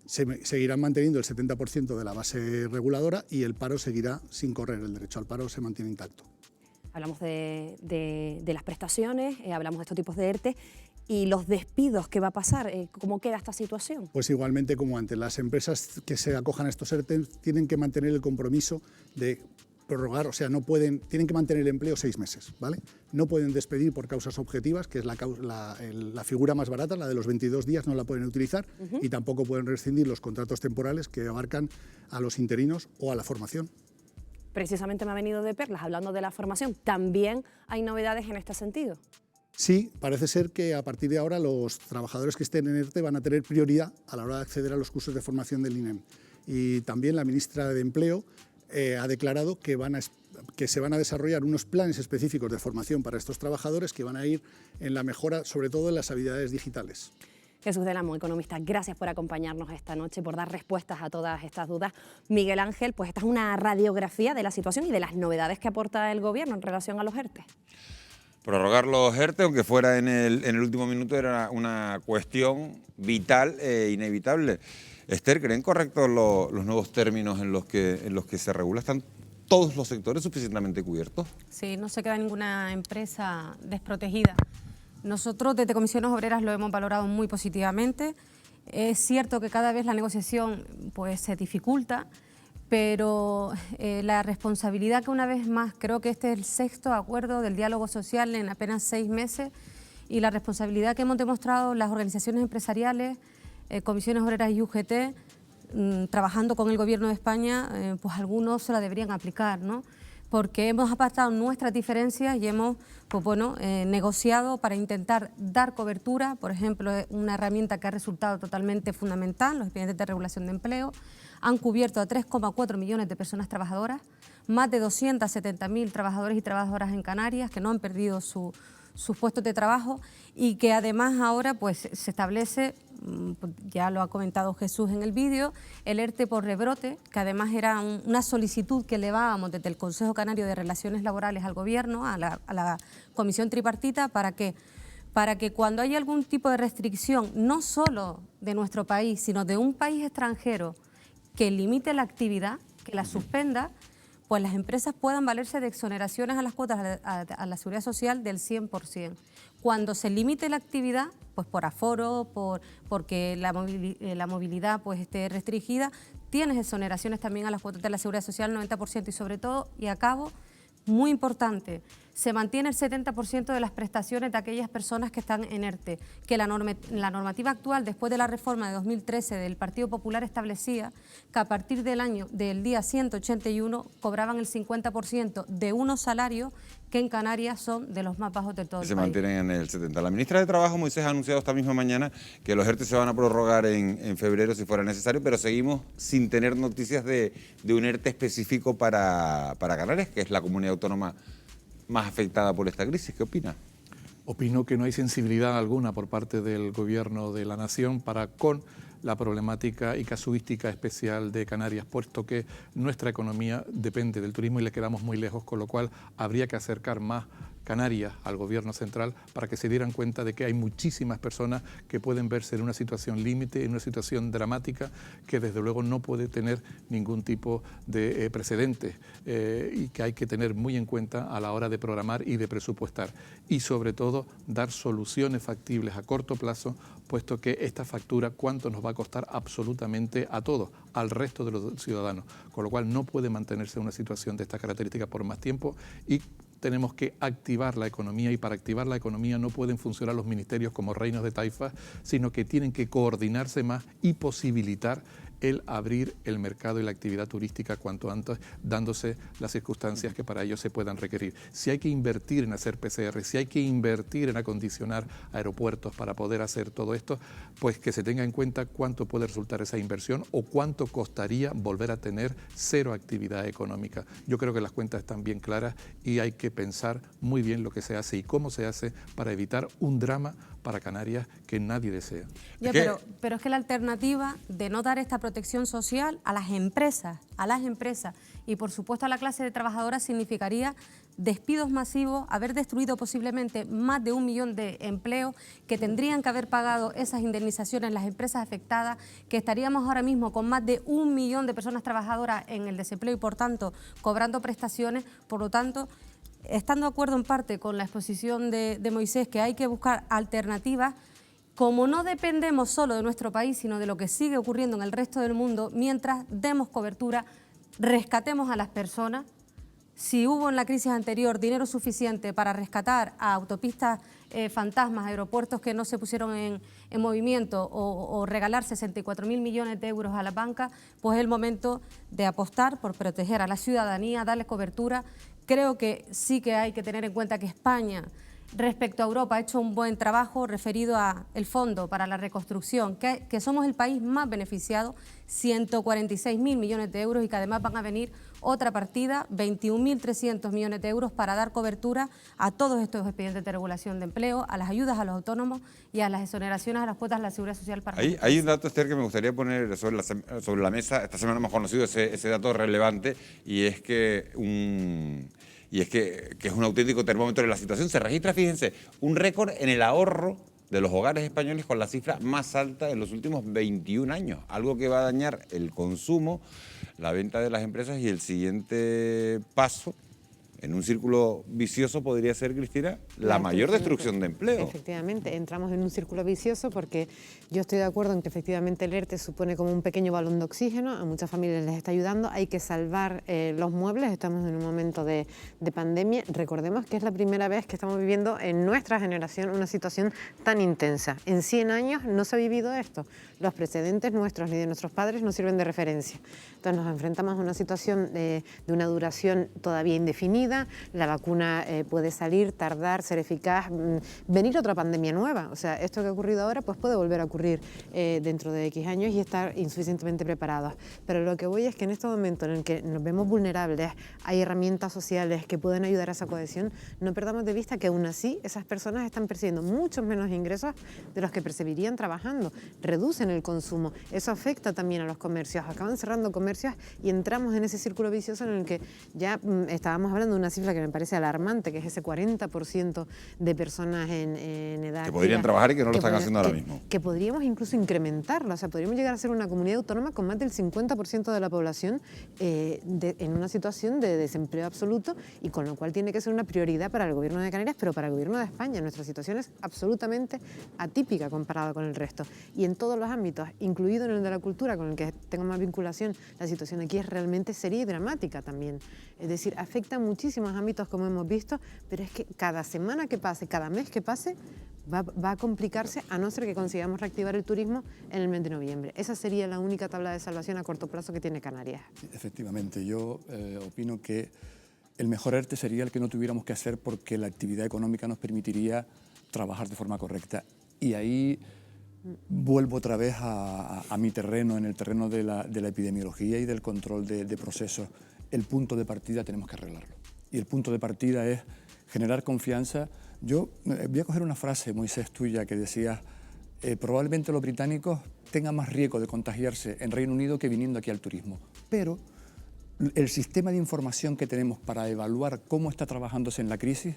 Seguirán manteniendo el 70% de la base reguladora y el paro seguirá sin correr. El derecho al paro se mantiene intacto. Hablamos de las prestaciones, hablamos de estos tipos de ERTE. ¿Y los despidos qué va a pasar? ¿Cómo queda esta situación? Pues igualmente como antes, las empresas que se acojan a estos ERTE tienen que mantener el compromiso de prorrogar, o sea, tienen que mantener el empleo 6 meses, ¿vale? No pueden despedir por causas objetivas, que es la figura más barata, la de los 22 días no la pueden utilizar, y tampoco pueden rescindir los contratos temporales que abarcan a los interinos o a la formación. Precisamente me ha venido de perlas, hablando de la formación. ¿También hay novedades en este sentido? Sí, parece ser que a partir de ahora los trabajadores que estén en ERTE van a tener prioridad a la hora de acceder a los cursos de formación del INEM. Y también la ministra de Empleo ha declarado que se van a desarrollar unos planes específicos de formación para estos trabajadores que van a ir en la mejora, sobre todo en las habilidades digitales. Jesús Del Amo, economista, gracias por acompañarnos esta noche, por dar respuestas a todas estas dudas. Miguel Ángel, pues esta es una radiografía de la situación y de las novedades que aporta el Gobierno en relación a los ERTE. Prorrogar los ERTE, aunque fuera en el último minuto, era una cuestión vital e inevitable. Esther, ¿creen correctos los nuevos términos en los que se regula? ¿Están todos los sectores suficientemente cubiertos? Sí, no se queda ninguna empresa desprotegida. Nosotros desde Comisiones Obreras lo hemos valorado muy positivamente. Es cierto que cada vez la negociación pues, se dificulta, pero la responsabilidad que una vez más, creo que este es el 6º acuerdo del diálogo social en apenas 6 meses, y la responsabilidad que hemos demostrado las organizaciones empresariales, Comisiones Obreras y UGT, trabajando con el Gobierno de España, pues algunos se la deberían aplicar, ¿no? Porque hemos apartado nuestras diferencias y hemos negociado para intentar dar cobertura. Por ejemplo, una herramienta que ha resultado totalmente fundamental, los expedientes de regulación de empleo, han cubierto a 3,4 millones de personas trabajadoras, más de 270.000 trabajadores y trabajadoras en Canarias que no han perdido sus puestos de trabajo, y que además ahora pues, se establece, ya lo ha comentado Jesús en el vídeo, el ERTE por rebrote, que además era una solicitud que elevábamos desde el Consejo Canario de Relaciones Laborales al Gobierno, a la Comisión Tripartita, para que cuando haya algún tipo de restricción, no solo de nuestro país, sino de un país extranjero que limite la actividad, que la suspenda, pues las empresas puedan valerse de exoneraciones a las cuotas a la Seguridad Social del 100%. Cuando se limite la actividad, pues por aforo, porque la movilidad pues esté restringida, tienes exoneraciones también a las cuotas de la Seguridad Social 90%, y sobre todo, y acabo, muy importante, se mantiene el 70% de las prestaciones de aquellas personas que están en ERTE, que la normativa actual, después de la reforma de 2013 del Partido Popular, establecía que a partir del día 181 cobraban el 50% de unos salarios que en Canarias son de los más bajos de todo el país. Se mantienen en el 70%. La ministra de Trabajo, Moisés, ha anunciado esta misma mañana que los ERTE se van a prorrogar en febrero si fuera necesario, pero seguimos sin tener noticias de un ERTE específico para Canarias, que es la comunidad autónoma más afectada por esta crisis. ¿Qué opina? Opino que no hay sensibilidad alguna por parte del Gobierno de la Nación para con la problemática y casuística especial de Canarias, puesto que nuestra economía depende del turismo y le quedamos muy lejos, con lo cual habría que acercar más Canarias al gobierno central para que se dieran cuenta de que hay muchísimas personas que pueden verse en una situación límite, en una situación dramática que desde luego no puede tener ningún tipo de precedentes y que hay que tener muy en cuenta a la hora de programar y de presupuestar. Y sobre todo dar soluciones factibles a corto plazo, puesto que esta factura cuánto nos va a costar absolutamente a todos, al resto de los ciudadanos, con lo cual no puede mantenerse una situación de estas características por más tiempo y tenemos que activar la economía, y para activar la economía no pueden funcionar los ministerios como reinos de taifas, sino que tienen que coordinarse más y posibilitar el abrir el mercado y la actividad turística cuanto antes, dándose las circunstancias que para ello se puedan requerir. Si hay que invertir en hacer PCR, si hay que invertir en acondicionar aeropuertos para poder hacer todo esto, pues que se tenga en cuenta cuánto puede resultar esa inversión o cuánto costaría volver a tener cero actividad económica. Yo creo que las cuentas están bien claras y hay que pensar muy bien lo que se hace y cómo se hace para evitar un drama para Canarias que nadie desea. Ya, pero es que la alternativa de no dar esta protección social a las empresas y por supuesto a la clase de trabajadoras significaría despidos masivos, haber destruido posiblemente más de 1 millón de empleos que tendrían que haber pagado esas indemnizaciones las empresas afectadas, que estaríamos ahora mismo con más de 1 millón de personas trabajadoras en el desempleo y por tanto cobrando prestaciones. Por lo tanto, estando de acuerdo en parte con la exposición de Moisés, que hay que buscar alternativas, como no dependemos solo de nuestro país, sino de lo que sigue ocurriendo en el resto del mundo, mientras demos cobertura, rescatemos a las personas. Si hubo en la crisis anterior dinero suficiente para rescatar a autopistas fantasmas, aeropuertos que no se pusieron en movimiento o regalar 64.000 millones de euros a la banca, pues es el momento de apostar por proteger a la ciudadanía, darle cobertura. Creo que sí que hay que tener en cuenta que España, respecto a Europa, ha hecho un buen trabajo referido al Fondo para la Reconstrucción, que somos el país más beneficiado, 146.000 millones de euros y que además van a venir otra partida, 21.300 millones de euros para dar cobertura a todos estos expedientes de regulación de empleo, a las ayudas a los autónomos y a las exoneraciones a las cuotas de la Seguridad Social para Hay un dato, Esther, que me gustaría poner sobre la mesa. Esta semana hemos conocido ese dato relevante y es que es un auténtico termómetro de la situación. Se registra, fíjense, un récord en el ahorro de los hogares españoles con la cifra más alta en los últimos 21 años, algo que va a dañar el consumo, la venta de las empresas y el siguiente paso en un círculo vicioso podría ser, Cristina, la mayor destrucción de empleo. Efectivamente, entramos en un círculo vicioso porque yo estoy de acuerdo en que efectivamente el ERTE supone como un pequeño balón de oxígeno, a muchas familias les está ayudando, hay que salvar los muebles, estamos en un momento de pandemia. Recordemos que es la primera vez que estamos viviendo en nuestra generación una situación tan intensa. En 100 años no se ha vivido esto. Los precedentes nuestros ni de nuestros padres no sirven de referencia. Entonces nos enfrentamos a una situación de una duración todavía indefinida. La vacuna puede salir, tardar, ser eficaz, venir otra pandemia nueva. O sea, esto que ha ocurrido ahora pues puede volver a ocurrir dentro de X años y estar insuficientemente preparados. Pero lo que voy es que en este momento en el que nos vemos vulnerables, hay herramientas sociales que pueden ayudar a esa cohesión, no perdamos de vista que aún así esas personas están percibiendo muchos menos ingresos de los que percibirían trabajando. Reducen el consumo, eso afecta también a los comercios, acaban cerrando comercios y entramos en ese círculo vicioso en el que ya estábamos hablando de una cifra que me parece alarmante, que es ese 40% de personas en edad... Que podrían trabajar y que no lo están haciendo ahora mismo. Que podríamos incluso incrementarlo, o sea, podríamos llegar a ser una comunidad autónoma con más del 50% de la población en una situación de desempleo absoluto y con lo cual tiene que ser una prioridad para el Gobierno de Canarias, pero para el Gobierno de España. Nuestra situación es absolutamente atípica comparada con el resto. Y en todos los ámbitos, incluido en el de la cultura, con el que tengo más vinculación, la situación aquí es realmente seria y dramática también. Es decir, afecta muchísimos ámbitos como hemos visto, pero es que cada semana que pase, cada mes que pase, va a complicarse a no ser que consigamos reactivar el turismo en el mes de noviembre. Esa sería la única tabla de salvación a corto plazo que tiene Canarias. Sí, efectivamente, yo opino que el mejor ERTE sería el que no tuviéramos que hacer porque la actividad económica nos permitiría trabajar de forma correcta. Y ahí vuelvo otra vez a mi terreno, en el terreno de la epidemiología y del control de procesos. El punto de partida tenemos que arreglarlo. Y el punto de partida es generar confianza. Yo voy a coger una frase, Moisés, tuya, que decía, probablemente los británicos tengan más riesgo de contagiarse en Reino Unido que viniendo aquí al turismo. Pero el sistema de información que tenemos para evaluar cómo está trabajándose en la crisis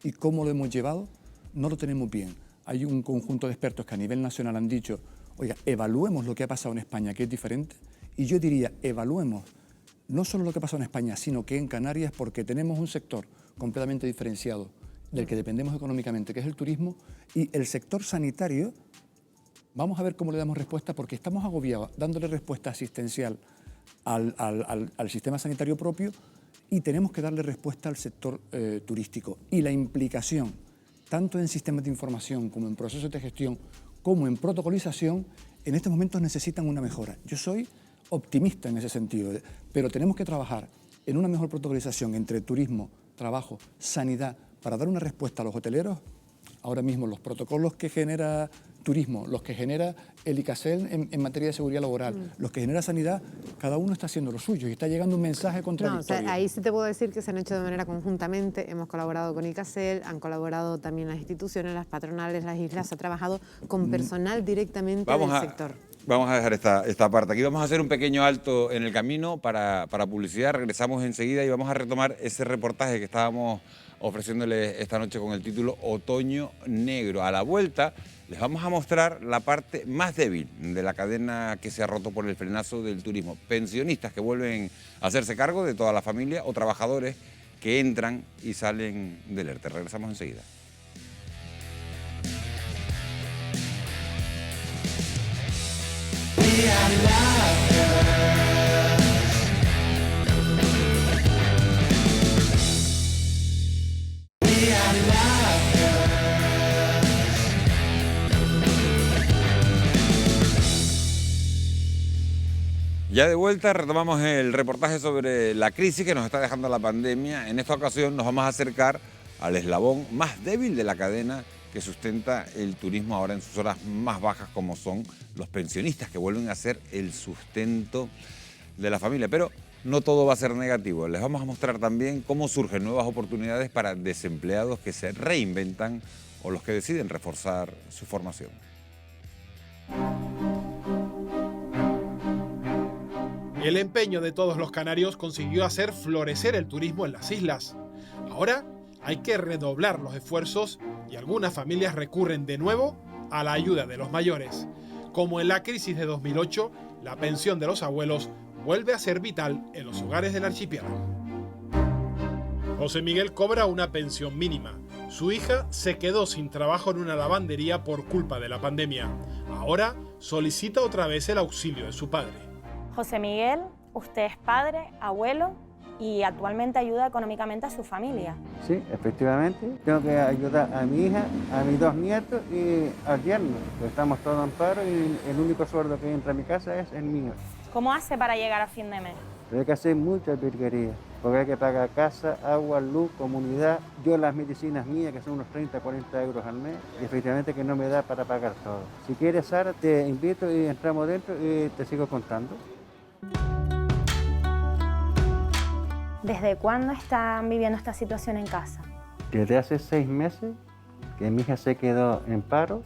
y cómo lo hemos llevado, no lo tenemos bien. Hay un conjunto de expertos que a nivel nacional han dicho, oiga, evaluemos lo que ha pasado en España, que es diferente, y yo diría, evaluemos no solo lo que ha pasado en España, sino que en Canarias, porque tenemos un sector completamente diferenciado del que dependemos económicamente, que es el turismo, y el sector sanitario, vamos a ver cómo le damos respuesta, porque estamos agobiados dándole respuesta asistencial al sistema sanitario propio y tenemos que darle respuesta al sector turístico. Y la implicación, tanto en sistemas de información como en procesos de gestión, como en protocolización, en estos momentos necesitan una mejora. Yo soy optimista en ese sentido, pero tenemos que trabajar en una mejor protocolización entre turismo, trabajo, sanidad, para dar una respuesta a los hoteleros. Ahora mismo los protocolos que genera turismo, los que genera el ICASEL en materia de seguridad laboral, los que genera sanidad, cada uno está haciendo lo suyo y está llegando un mensaje contradictorio. No, o sea, ahí sí te puedo decir que se han hecho de manera conjuntamente, hemos colaborado con ICASEL, han colaborado también las instituciones, las patronales, las islas, se ha trabajado con personal directamente del sector. Vamos a dejar esta parte. Aquí vamos a hacer un pequeño alto en el camino para publicidad, regresamos enseguida y vamos a retomar ese reportaje que estábamos ofreciéndoles esta noche con el título Otoño Negro. A la vuelta les vamos a mostrar la parte más débil de la cadena que se ha roto por el frenazo del turismo. Pensionistas que vuelven a hacerse cargo de toda la familia o trabajadores que entran y salen del ERTE. Regresamos enseguida. Ya de vuelta retomamos el reportaje sobre la crisis que nos está dejando la pandemia. En esta ocasión nos vamos a acercar al eslabón más débil de la cadena que sustenta el turismo ahora en sus horas más bajas, como son los pensionistas, que vuelven a ser el sustento de la familia. Pero no todo va a ser negativo. Les vamos a mostrar también cómo surgen nuevas oportunidades para desempleados que se reinventan o los que deciden reforzar su formación. El empeño de todos los canarios consiguió hacer florecer el turismo en las islas. Ahora hay que redoblar los esfuerzos y algunas familias recurren de nuevo a la ayuda de los mayores. Como en la crisis de 2008, la pensión de los abuelos vuelve a ser vital en los hogares del archipiélago. José Miguel cobra una pensión mínima. Su hija se quedó sin trabajo en una lavandería por culpa de la pandemia. Ahora solicita otra vez el auxilio de su padre. José Miguel, usted es padre, abuelo y actualmente ayuda económicamente a su familia. Sí, efectivamente. Tengo que ayudar a mi hija, a mis 2 nietos y al yerno. Estamos todos en paro y el único sueldo que entra a mi casa es el mío. ¿Cómo hace para llegar a fin de mes? Pero hay que hacer muchas virguerías, porque hay que pagar casa, agua, luz, comunidad. Yo las medicinas mías, que son unos 30, 40 euros al mes, y efectivamente que no me da para pagar todo. Si quieres, Sara, te invito y entramos dentro y te sigo contando. ¿Desde cuándo están viviendo esta situación en casa? Desde hace 6 meses que mi hija se quedó en paro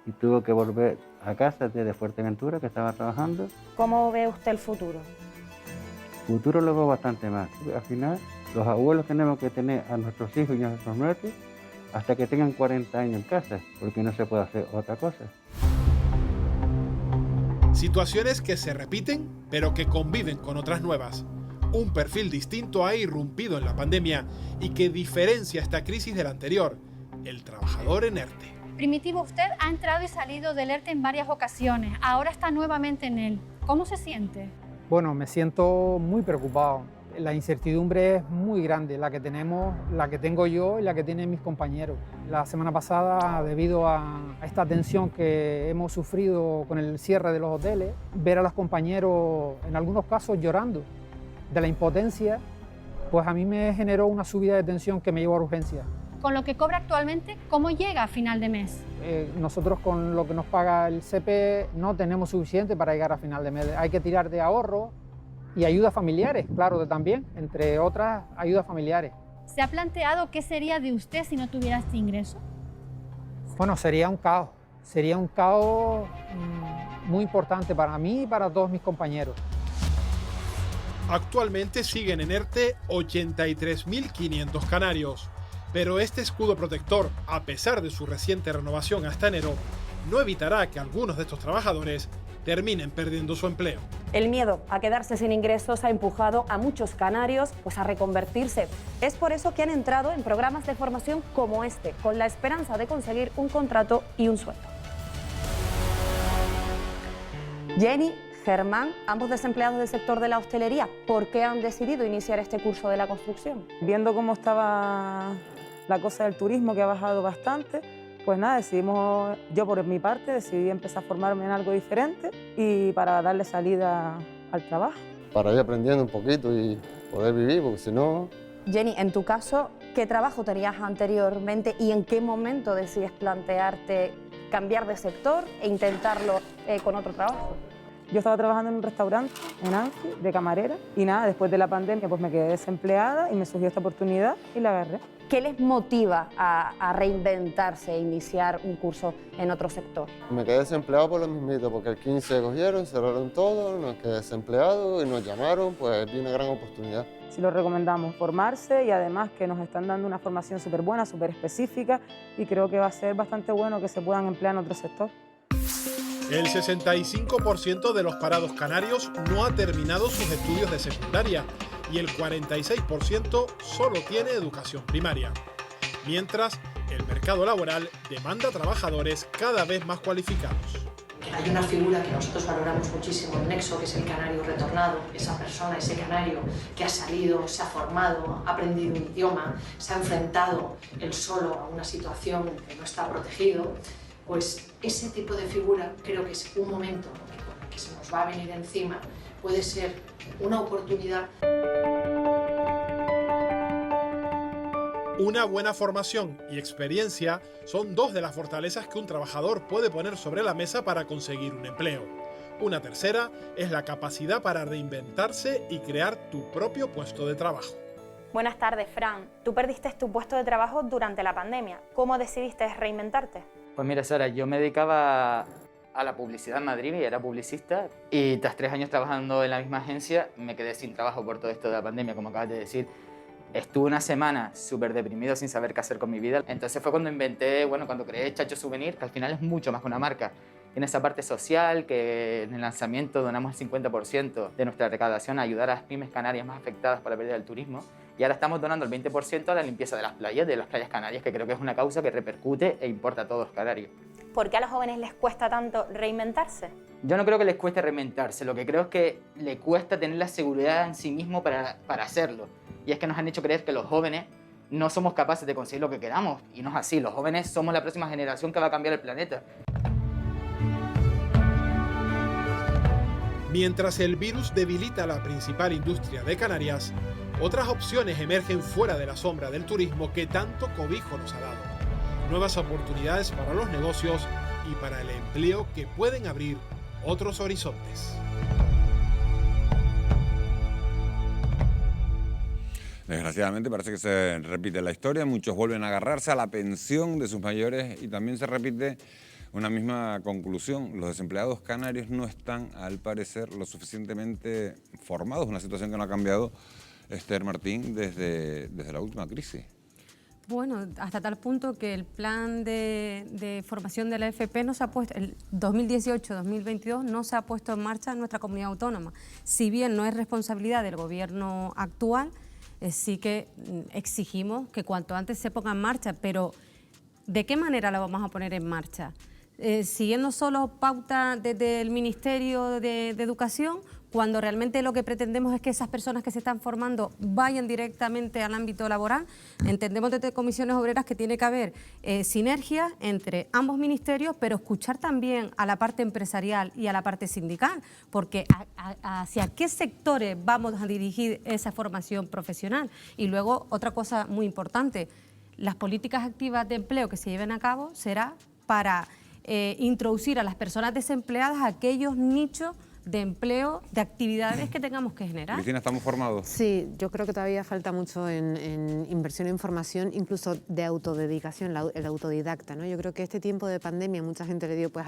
y tuvo que volver a casa desde Fuerteventura, que estaba trabajando. ¿Cómo ve usted el futuro? Futuro lo veo bastante más. Al final, los abuelos tenemos que tener a nuestros hijos y a nuestros nietos hasta que tengan 40 años en casa, porque no se puede hacer otra cosa. Situaciones que se repiten, pero que conviven con otras nuevas. Un perfil distinto ha irrumpido en la pandemia y que diferencia esta crisis de la anterior, el trabajador en ERTE. Primitivo, usted ha entrado y salido del ERTE en varias ocasiones, ahora está nuevamente en él. ¿Cómo se siente? Bueno, me siento muy preocupado. La incertidumbre es muy grande, la que tengo yo y la que tienen mis compañeros. La semana pasada, debido a esta tensión que hemos sufrido con el cierre de los hoteles, ver a los compañeros, en algunos casos, llorando de la impotencia, pues a mí me generó una subida de tensión que me llevó a urgencia. Con lo que cobra actualmente, ¿cómo llega a final de mes? Nosotros con lo que nos paga el CP no tenemos suficiente para llegar a final de mes. Hay que tirar de ahorro y ayudas familiares, claro, también, entre otras ayudas familiares. ¿Se ha planteado qué sería de usted si no tuviera este ingreso? Bueno, sería un caos muy importante para mí y para todos mis compañeros. Actualmente siguen en ERTE 83.500 canarios. Pero este escudo protector, a pesar de su reciente renovación hasta enero, no evitará que algunos de estos trabajadores terminen perdiendo su empleo. El miedo a quedarse sin ingresos ha empujado a muchos canarios a reconvertirse. Es por eso que han entrado en programas de formación como este, con la esperanza de conseguir un contrato y un sueldo. Jenny, Germán, ambos desempleados del sector de la hostelería, ¿por qué han decidido iniciar este curso de la construcción? Viendo cómo estaba la cosa del turismo, que ha bajado bastante, pues nada, yo por mi parte decidí empezar a formarme en algo diferente y para darle salida al trabajo. Para ir aprendiendo un poquito y poder vivir, porque si no... Jenny, en tu caso, ¿qué trabajo tenías anteriormente y en qué momento decides plantearte cambiar de sector e intentarlo con otro trabajo? Yo estaba trabajando en un restaurante en Anfi, de camarera, y nada, después de la pandemia pues me quedé desempleada y me surgió esta oportunidad y la agarré. ¿Qué les motiva a reinventarse e iniciar un curso en otro sector? Me quedé desempleado por lo mismito, porque el 15 cogieron, cerraron todo, nos quedé desempleado y nos llamaron, pues vi una gran oportunidad. Sí lo recomendamos, formarse, y además que nos están dando una formación súper buena, súper específica, y creo que va a ser bastante bueno que se puedan emplear en otro sector. El 65% de los parados canarios no ha terminado sus estudios de secundaria y el 46% solo tiene educación primaria. Mientras, el mercado laboral demanda trabajadores cada vez más cualificados. Hay una figura que nosotros valoramos muchísimo, el nexo, que es el canario retornado, esa persona, ese canario que ha salido, se ha formado, ha aprendido un idioma, se ha enfrentado él solo a una situación que no está protegido. Pues ese tipo de figura creo que es un momento que se nos va a venir encima, puede ser una oportunidad. Una buena formación y experiencia son dos de las fortalezas que un trabajador puede poner sobre la mesa para conseguir un empleo. Una tercera es la capacidad para reinventarse y crear tu propio puesto de trabajo. Buenas tardes, Fran. Tú perdiste tu puesto de trabajo durante la pandemia. ¿Cómo decidiste reinventarte? Pues mira, Sara, yo me dedicaba a la publicidad en Madrid y era publicista, y tras 3 años trabajando en la misma agencia me quedé sin trabajo por todo esto de la pandemia, como acabas de decir. Estuve una semana súper deprimido sin saber qué hacer con mi vida. Entonces fue cuando cuando creé Chacho Souvenir, que al final es mucho más que una marca. Tiene esa parte social, que en el lanzamiento donamos el 50% de nuestra recaudación a ayudar a las pymes canarias más afectadas por la pérdida del turismo. Y ahora estamos donando el 20% a la limpieza de las playas canarias, que creo que es una causa que repercute e importa a todos los canarios. ¿Por qué a los jóvenes les cuesta tanto reinventarse? Yo no creo que les cueste reinventarse, lo que creo es que le cuesta tener la seguridad en sí mismo para hacerlo. Y es que nos han hecho creer que los jóvenes no somos capaces de conseguir lo que queramos, y no es así. Los jóvenes somos la próxima generación que va a cambiar el planeta. Mientras el virus debilita la principal industria de Canarias, otras opciones emergen fuera de la sombra del turismo que tanto cobijo nos ha dado. Nuevas oportunidades para los negocios y para el empleo que pueden abrir otros horizontes. Desgraciadamente parece que se repite la historia, muchos vuelven a agarrarse a la pensión de sus mayores y también se repite una misma conclusión. Los desempleados canarios no están, al parecer, lo suficientemente formados, una situación que no ha cambiado, Esther Martín, desde la última crisis. Bueno, hasta tal punto que el plan de formación de la FP no se ha puesto, el 2018-2022 no se ha puesto en marcha en nuestra comunidad autónoma. Si bien no es responsabilidad del gobierno actual, sí que exigimos que cuanto antes se ponga en marcha, pero ¿de qué manera la vamos a poner en marcha? Siguiendo solo pautas desde el Ministerio de Educación, cuando realmente lo que pretendemos es que esas personas que se están formando vayan directamente al ámbito laboral. Entendemos desde Comisiones Obreras que tiene que haber sinergia entre ambos ministerios, pero escuchar también a la parte empresarial y a la parte sindical, porque hacia qué sectores vamos a dirigir esa formación profesional. Y luego, otra cosa muy importante, las políticas activas de empleo que se lleven a cabo será para introducir a las personas desempleadas a aquellos nichos de empleo, de actividades que tengamos que generar. Cristina, ¿estamos formados? Sí, yo creo que todavía falta mucho en inversión en formación, incluso de autodedicación, el autodidacta, ¿no? Yo creo que este tiempo de pandemia mucha gente le dio pues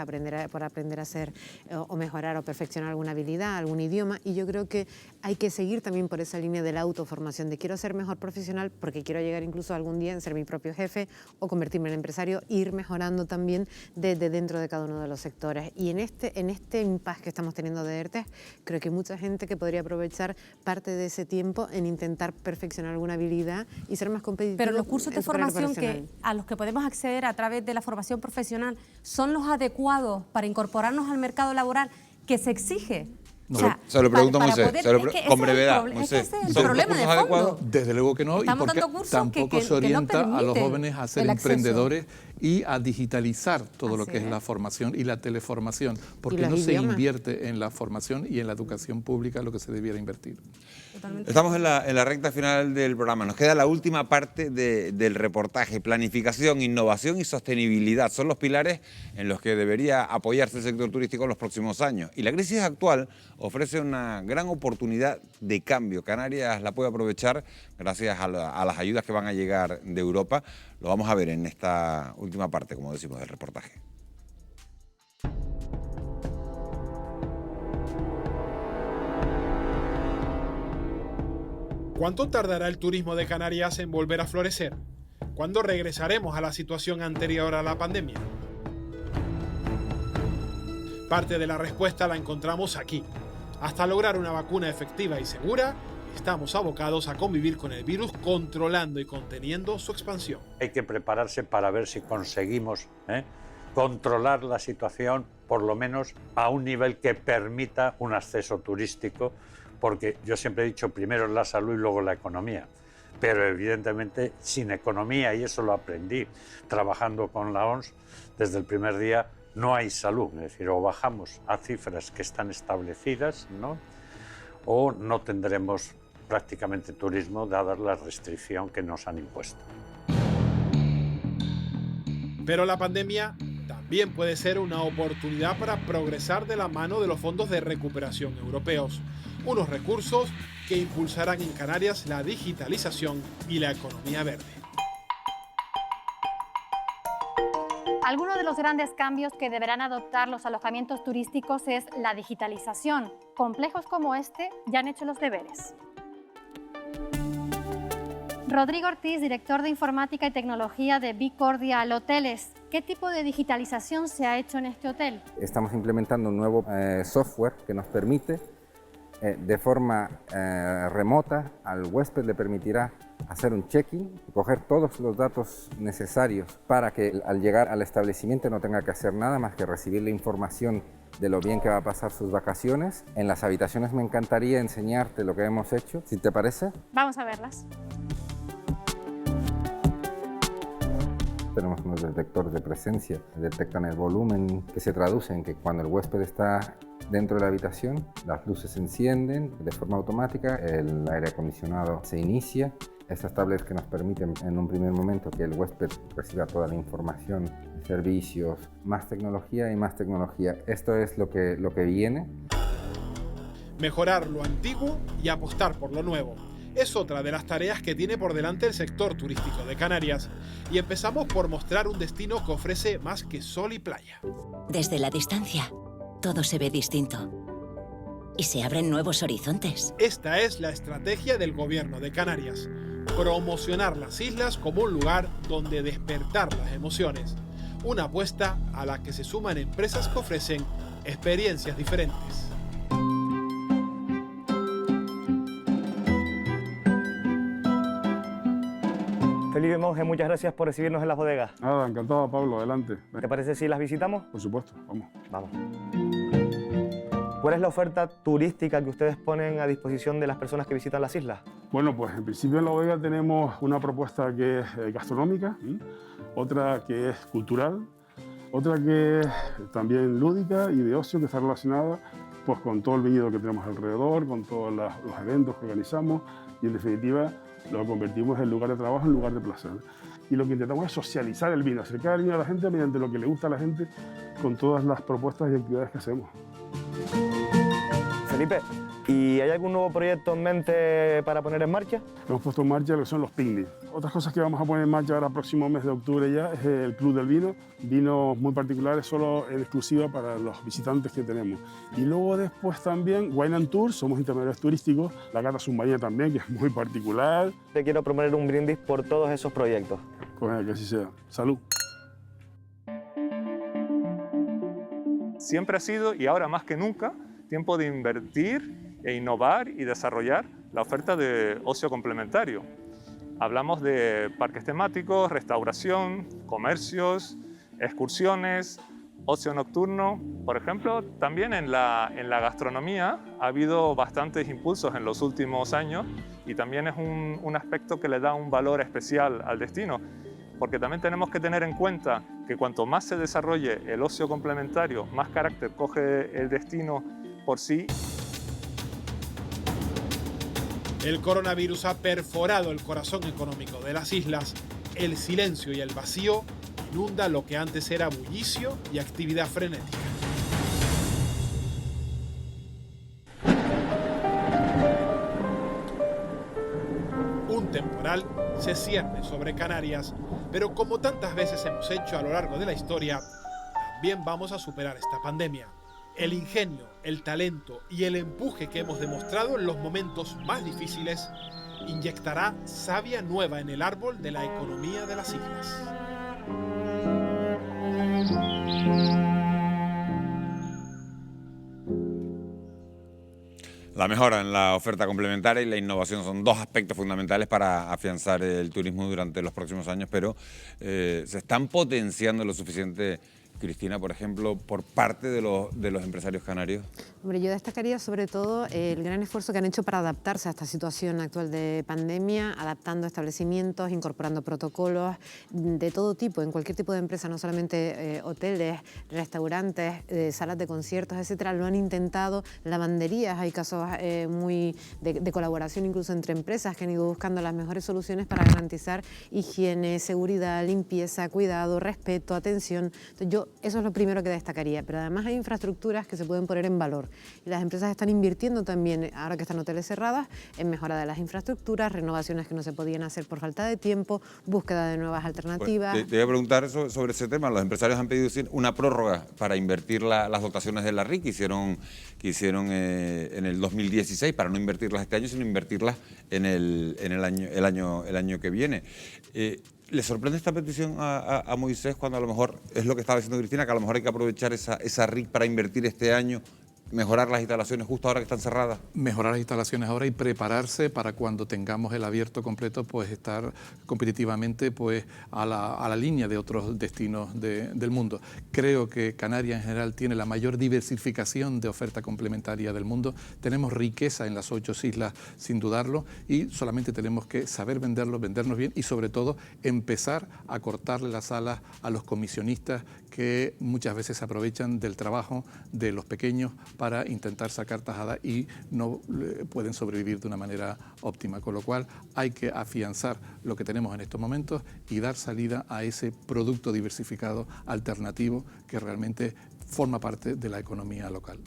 por aprender a hacer o mejorar o perfeccionar alguna habilidad, algún idioma, y yo creo que hay que seguir también por esa línea de la autoformación, de quiero ser mejor profesional porque quiero llegar incluso algún día en ser mi propio jefe o convertirme en empresario, ir mejorando también desde dentro de cada uno de los sectores. Y en este impasse que estamos teniendo de ERTE, creo que hay mucha gente que podría aprovechar parte de ese tiempo en intentar perfeccionar alguna habilidad y ser más competitivo. Pero los cursos de en su carrera formación a los que podemos acceder a través de la formación profesional son los adecuados para incorporarnos al mercado laboral que se exige. No, se lo pregunto a Moisés, con brevedad. Moisés, ¿son los cursos adecuados? Desde luego que no, Estamos y porque dando cursos tampoco se orienta no a los jóvenes a ser emprendedores y a digitalizar todo lo que es la formación y la teleformación, porque no se invierte en la formación y en la educación pública lo que se debiera invertir. Totalmente. Estamos en la recta final del programa. Nos queda la última parte del reportaje. Planificación, innovación y sostenibilidad son los pilares en los que debería apoyarse el sector turístico en los próximos años. Y la crisis actual ofrece una gran oportunidad de cambio. Canarias la puede aprovechar gracias a las ayudas que van a llegar de Europa. Lo vamos a ver en esta última parte, como decimos, del reportaje. ¿Cuánto tardará el turismo de Canarias en volver a florecer? ¿Cuándo regresaremos a la situación anterior a la pandemia? Parte de la respuesta la encontramos aquí. Hasta lograr una vacuna efectiva y segura, estamos abocados a convivir con el virus controlando y conteniendo su expansión. Hay que prepararse para ver si conseguimos controlar la situación, por lo menos a un nivel que permita un acceso turístico, porque yo siempre he dicho primero es la salud y luego la economía. Pero evidentemente sin economía, y eso lo aprendí trabajando con la OMS desde el primer día, no hay salud. Es decir, o bajamos a cifras que están establecidas, ¿no? O no tendremos prácticamente turismo dada la restricción que nos han impuesto. Pero la pandemia también puede ser una oportunidad para progresar de la mano de los fondos de recuperación europeos, unos recursos que impulsarán en Canarias la digitalización y la economía verde. Algunos de los grandes cambios que deberán adoptar los alojamientos turísticos es la digitalización. Complejos como este ya han hecho los deberes. Rodrigo Ortiz, director de Informática y Tecnología de Bicordial Hoteles. ¿Qué tipo de digitalización se ha hecho en este hotel? Estamos implementando un nuevo software que nos permite, de forma remota, al huésped le permitirá hacer un check-in, coger todos los datos necesarios para que al llegar al establecimiento no tenga que hacer nada más que recibir la información de lo bien que va a pasar sus vacaciones. En las habitaciones me encantaría enseñarte lo que hemos hecho, si te parece. Vamos a verlas. Tenemos unos detectores de presencia, detectan el volumen, que se traduce en que cuando el huésped está dentro de la habitación, las luces se encienden de forma automática, el aire acondicionado se inicia. Estas tablets que nos permiten en un primer momento que el huésped reciba toda la información, servicios, más tecnología y más tecnología. Esto es lo que viene. Mejorar lo antiguo y apostar por lo nuevo es otra de las tareas que tiene por delante el sector turístico de Canarias. Y empezamos por mostrar un destino que ofrece más que sol y playa. Desde la distancia, todo se ve distinto. Y se abren nuevos horizontes. Esta es la estrategia del gobierno de Canarias. Promocionar las islas como un lugar donde despertar las emociones. Una apuesta a la que se suman empresas que ofrecen experiencias diferentes. Felipe Monge, muchas gracias por recibirnos en las bodegas. Nada, encantado, Pablo, adelante. ¿Te parece si las visitamos? Por supuesto, vamos. Vamos. ¿Cuál es la oferta turística que ustedes ponen a disposición de las personas que visitan las islas? Bueno, pues en principio en La Bodega tenemos una propuesta que es gastronómica, otra que es cultural, otra que es también lúdica y de ocio, que está relacionada pues, con todo el viñedo que tenemos alrededor, con todos los eventos que organizamos y en definitiva lo convertimos en lugar de trabajo en lugar de placer. Y lo que intentamos es socializar el vino, acercar el vino a la gente mediante lo que le gusta a la gente con todas las propuestas y actividades que hacemos. Felipe, ¿y hay algún nuevo proyecto en mente para poner en marcha? Hemos puesto en marcha lo que son los picnics. Otras cosas que vamos a poner en marcha ahora próximo mes de octubre ya es el Club del Vino. Vinos muy particulares, solo en exclusiva para los visitantes que tenemos. Y luego después también Wine and Tour, somos intermediarios turísticos. La cata submarina también, que es muy particular. Te quiero proponer un brindis por todos esos proyectos. Pues que así sea. Salud. Siempre ha sido, y ahora más que nunca, tiempo de invertir e innovar y desarrollar la oferta de ocio complementario. Hablamos de parques temáticos, restauración, comercios, excursiones, ocio nocturno. Por ejemplo, también en la gastronomía ha habido bastantes impulsos en los últimos años y también es un aspecto que le da un valor especial al destino, porque también tenemos que tener en cuenta que cuanto más se desarrolle el ocio complementario, más carácter coge el destino por sí. El coronavirus ha perforado el corazón económico de las islas. El silencio y el vacío inunda lo que antes era bullicio y actividad frenética. Un temporal se cierne sobre Canarias, pero como tantas veces hemos hecho a lo largo de la historia, también vamos a superar esta pandemia. El ingenio, el talento y el empuje que hemos demostrado en los momentos más difíciles inyectará savia nueva en el árbol de la economía de las islas. La mejora en la oferta complementaria y la innovación son dos aspectos fundamentales para afianzar el turismo durante los próximos años, pero se están potenciando lo suficiente, Cristina, por ejemplo, por parte de los empresarios canarios. Hombre, yo destacaría sobre todo el gran esfuerzo que han hecho para adaptarse a esta situación actual de pandemia, adaptando establecimientos, incorporando protocolos de todo tipo, en cualquier tipo de empresa, no solamente hoteles, restaurantes, salas de conciertos, etcétera. Lo han intentado, lavanderías, hay casos muy de colaboración incluso entre empresas que han ido buscando las mejores soluciones para garantizar higiene, seguridad, limpieza, cuidado, respeto, atención. Entonces, eso es lo primero que destacaría, pero además hay infraestructuras que se pueden poner en valor y las empresas están invirtiendo también, ahora que están hoteles cerrados, en mejora de las infraestructuras, renovaciones que no se podían hacer por falta de tiempo, búsqueda de nuevas alternativas. Pues te voy a preguntar sobre ese tema. Los empresarios han pedido una prórroga para invertir las dotaciones de la RIC que hicieron en el 2016, para no invertirlas este año, sino invertirlas en el año que viene. ¿Le sorprende esta petición a Moisés cuando a lo mejor es lo que estaba diciendo Cristina, que a lo mejor hay que aprovechar esa RIC para invertir este año, mejorar las instalaciones justo ahora que están cerradas? Mejorar las instalaciones ahora y prepararse para cuando tengamos el abierto completo, pues estar competitivamente pues a la línea de otros destinos del mundo. Creo que Canarias en general tiene la mayor diversificación de oferta complementaria del mundo. Tenemos riqueza en las 8 islas, sin dudarlo, y solamente tenemos que saber venderlo, vendernos bien y sobre todo empezar a cortarle las alas a los comisionistas que muchas veces se aprovechan del trabajo de los pequeños para intentar sacar tajada y no pueden sobrevivir de una manera óptima. Con lo cual hay que afianzar lo que tenemos en estos momentos y dar salida a ese producto diversificado alternativo que realmente forma parte de la economía local.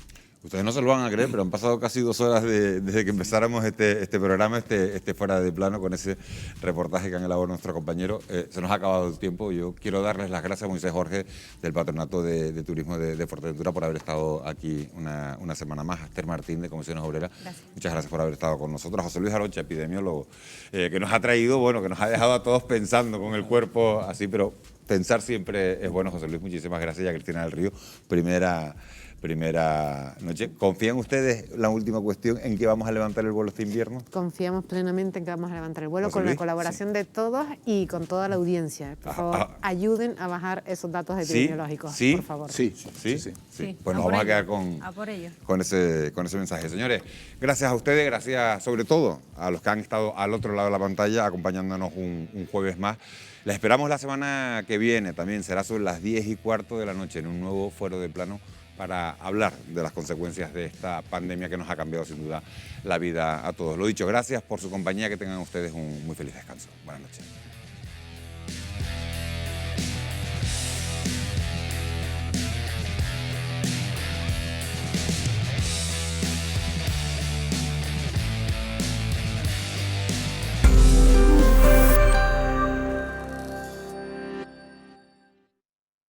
Ustedes no se lo van a creer, pero han pasado casi 2 horas desde que empezáramos este programa, este Fuera de Plano, con ese reportaje que han elaborado nuestro compañero. Se nos ha acabado el tiempo. Yo quiero darles las gracias a Moisés Jorge, del Patronato de Turismo de Fuerteventura, por haber estado aquí una semana más. A Esther Martín, de Comisiones Obreras. Gracias. Muchas gracias por haber estado con nosotros. A José Luis Arocha, epidemiólogo, que nos ha traído, que nos ha dejado a todos pensando con el cuerpo así, pero pensar siempre es bueno. José Luis, muchísimas gracias. Y a Cristina del Río, primera noche. ¿Confían ustedes, la última cuestión, en que vamos a levantar el vuelo este invierno? Confiamos plenamente en que vamos a levantar el vuelo con la colaboración de todos y con toda la audiencia. Por favor, ayuden a bajar esos datos epidemiológicos, por favor. Sí. Pues nos vamos a quedar con ese mensaje. Señores, gracias a ustedes, gracias sobre todo a los que han estado al otro lado de la pantalla acompañándonos un jueves más. Les esperamos la semana que viene, también será sobre las 10:15 de la noche en un nuevo Fuera de Plano, para hablar de las consecuencias de esta pandemia que nos ha cambiado sin duda la vida a todos. Lo dicho, gracias por su compañía, que tengan ustedes un muy feliz descanso. Buenas noches.